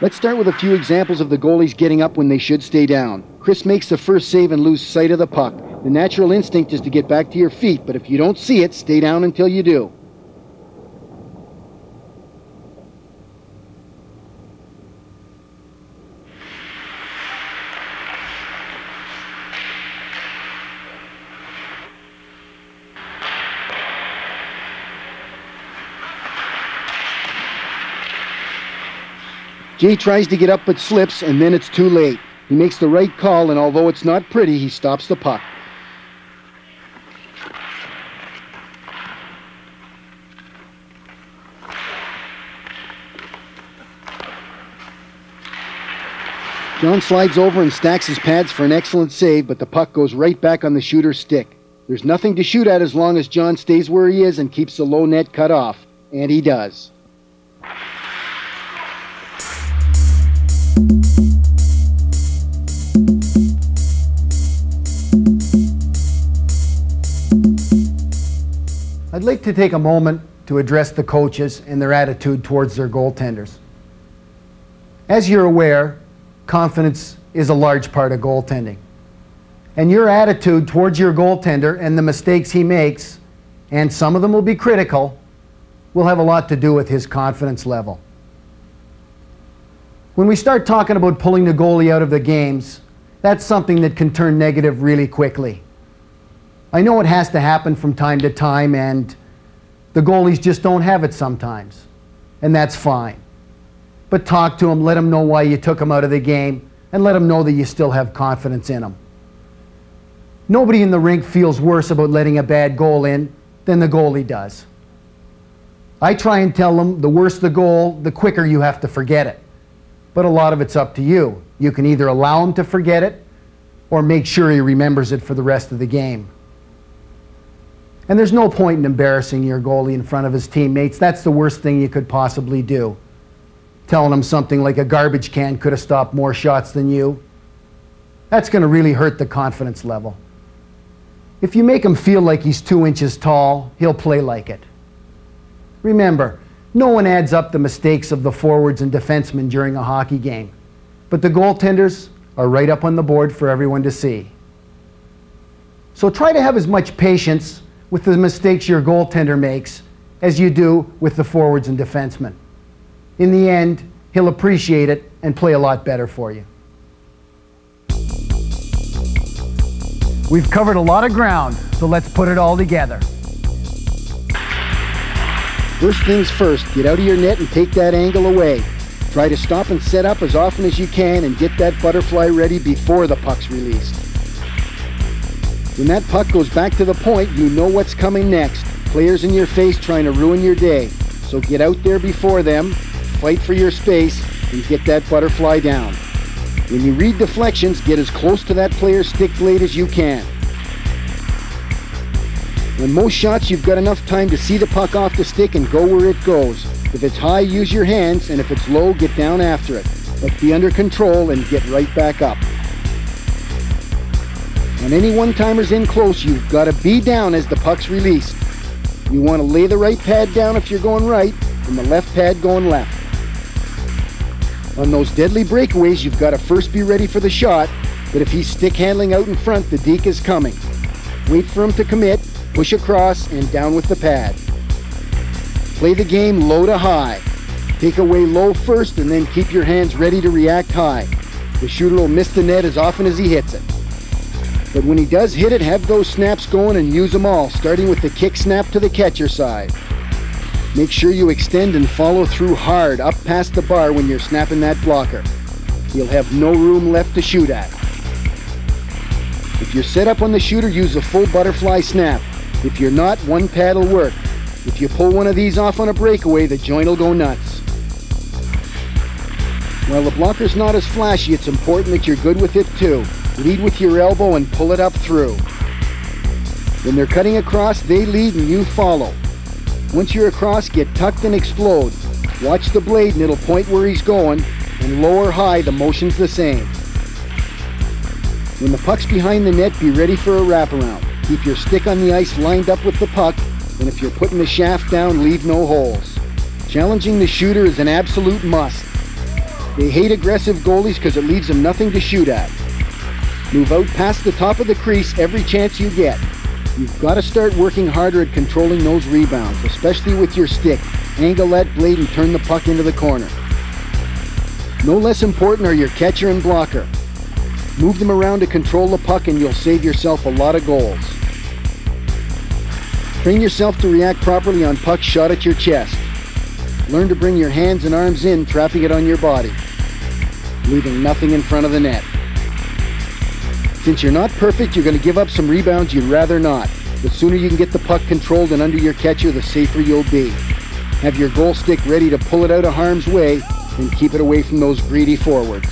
Let's start with a few examples of the goalies getting up when they should stay down. Chris makes the first save and loses sight of the puck. The natural instinct is to get back to your feet, but if you don't see it, stay down until you do. Jay tries to get up but slips, and then it's too late. He makes the right call, and although it's not pretty, he stops the puck. John slides over and stacks his pads for an excellent save, but the puck goes right back on the shooter's stick. There's nothing to shoot at as long as John stays where he is and keeps the low net cut off, and he does. I'd like to take a moment to address the coaches and their attitude towards their goaltenders. As you're aware, confidence is a large part of goaltending. And your attitude towards your goaltender and the mistakes he makes, and some of them will be critical, will have a lot to do with his confidence level. When we start talking about pulling the goalie out of the games, that's something that can turn negative really quickly. I know it has to happen from time to time, and the goalies just don't have it sometimes, and that's fine. but talk to him, let him know why you took him out of the game, and let him know that you still have confidence in him. Nobody in the rink feels worse about letting a bad goal in than the goalie does. I try and tell them the worse the goal, the quicker you have to forget it. But a lot of it's up to you. You can either allow him to forget it or make sure he remembers it for the rest of the game. And there's no point in embarrassing your goalie in front of his teammates. That's the worst thing you could possibly do. Telling him something like a garbage can could have stopped more shots than you. That's going to really hurt the confidence level. If you make him feel like he's 2 inches tall, he'll play like it. Remember, no one adds up the mistakes of the forwards and defensemen during a hockey game, but the goaltenders are right up on the board for everyone to see. So try to have as much patience with the mistakes your goaltender makes as you do with the forwards and defensemen. In the end, he'll appreciate it and play a lot better for you. We've covered a lot of ground, so let's put it all together. First things first, get out of your net and take that angle away. Try to stop and set up as often as you can and get that butterfly ready before the puck's released. When that puck goes back to the point, you know what's coming next. Players in your face trying to ruin your day. So get out there before them, fight for your space, and get that butterfly down. When you read deflections, get as close to that player's stick blade as you can. On most shots, you've got enough time to see the puck off the stick and go where it goes. If it's high, use your hands, and if it's low, get down after it. But be under control and get right back up. When any one-timers in close, you've got to be down as the puck's released. You want to lay the right pad down if you're going right, and the left pad going left. On those deadly breakaways, you've got to first be ready for the shot, but if he's stick handling out in front, the deke is coming. Wait for him to commit, push across, and down with the pad. Play the game low to high. Take away low first and then keep your hands ready to react high. The shooter will miss the net as often as he hits it. But when he does hit it, have those snaps going and use them all, starting with the kick snap to the catcher side. Make sure you extend and follow through hard up past the bar when you're snapping that blocker. You'll have no room left to shoot at. If you're set up on the shooter, use a full butterfly snap. If you're not, one pad will work. If you pull one of these off on a breakaway, the joint will go nuts. While the blocker's not as flashy, it's important that you're good with it too. Lead with your elbow and pull it up through. When they're cutting across, they lead and you follow. Once you're across, get tucked and explode. Watch the blade and it'll point where he's going, and low or high, the motion's the same. When the puck's behind the net, be ready for a wraparound. Keep your stick on the ice lined up with the puck, and if you're putting the shaft down, leave no holes. Challenging the shooter is an absolute must. They hate aggressive goalies because it leaves them nothing to shoot at. Move out past the top of the crease every chance you get. You've got to start working harder at controlling those rebounds, especially with your stick. Angle that blade and turn the puck into the corner. No less important are your catcher and blocker. Move them around to control the puck and you'll save yourself a lot of goals. Train yourself to react properly on pucks shot at your chest. Learn to bring your hands and arms in, trapping it on your body, leaving nothing in front of the net. Since you're not perfect, you're going to give up some rebounds you'd rather not. The sooner you can get the puck controlled and under your catcher, the safer you'll be. Have your goal stick ready to pull it out of harm's way and keep it away from those greedy forwards.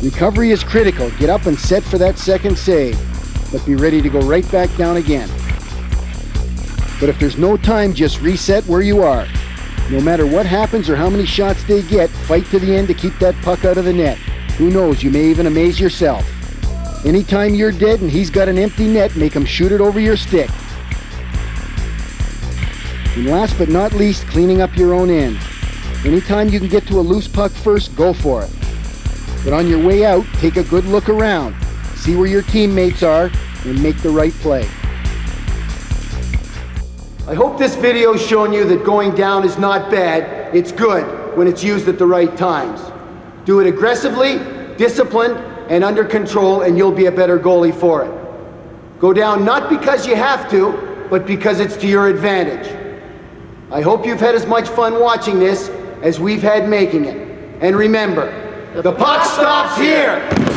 Recovery is critical. Get up and set for that second save, but be ready to go right back down again. But if there's no time, just reset where you are. No matter what happens or how many shots they get, fight to the end to keep that puck out of the net. Who knows, you may even amaze yourself. Anytime you're dead and he's got an empty net, make him shoot it over your stick. And last but not least, cleaning up your own end. Anytime you can get to a loose puck first, go for it. But on your way out, take a good look around. See where your teammates are and make the right play. I hope this video has shown you that going down is not bad. It's good when it's used at the right times. Do it aggressively, disciplined, and under control, and you'll be a better goalie for it. Go down not because you have to, but because it's to your advantage. I hope you've had as much fun watching this as we've had making it. And remember, the puck stops here!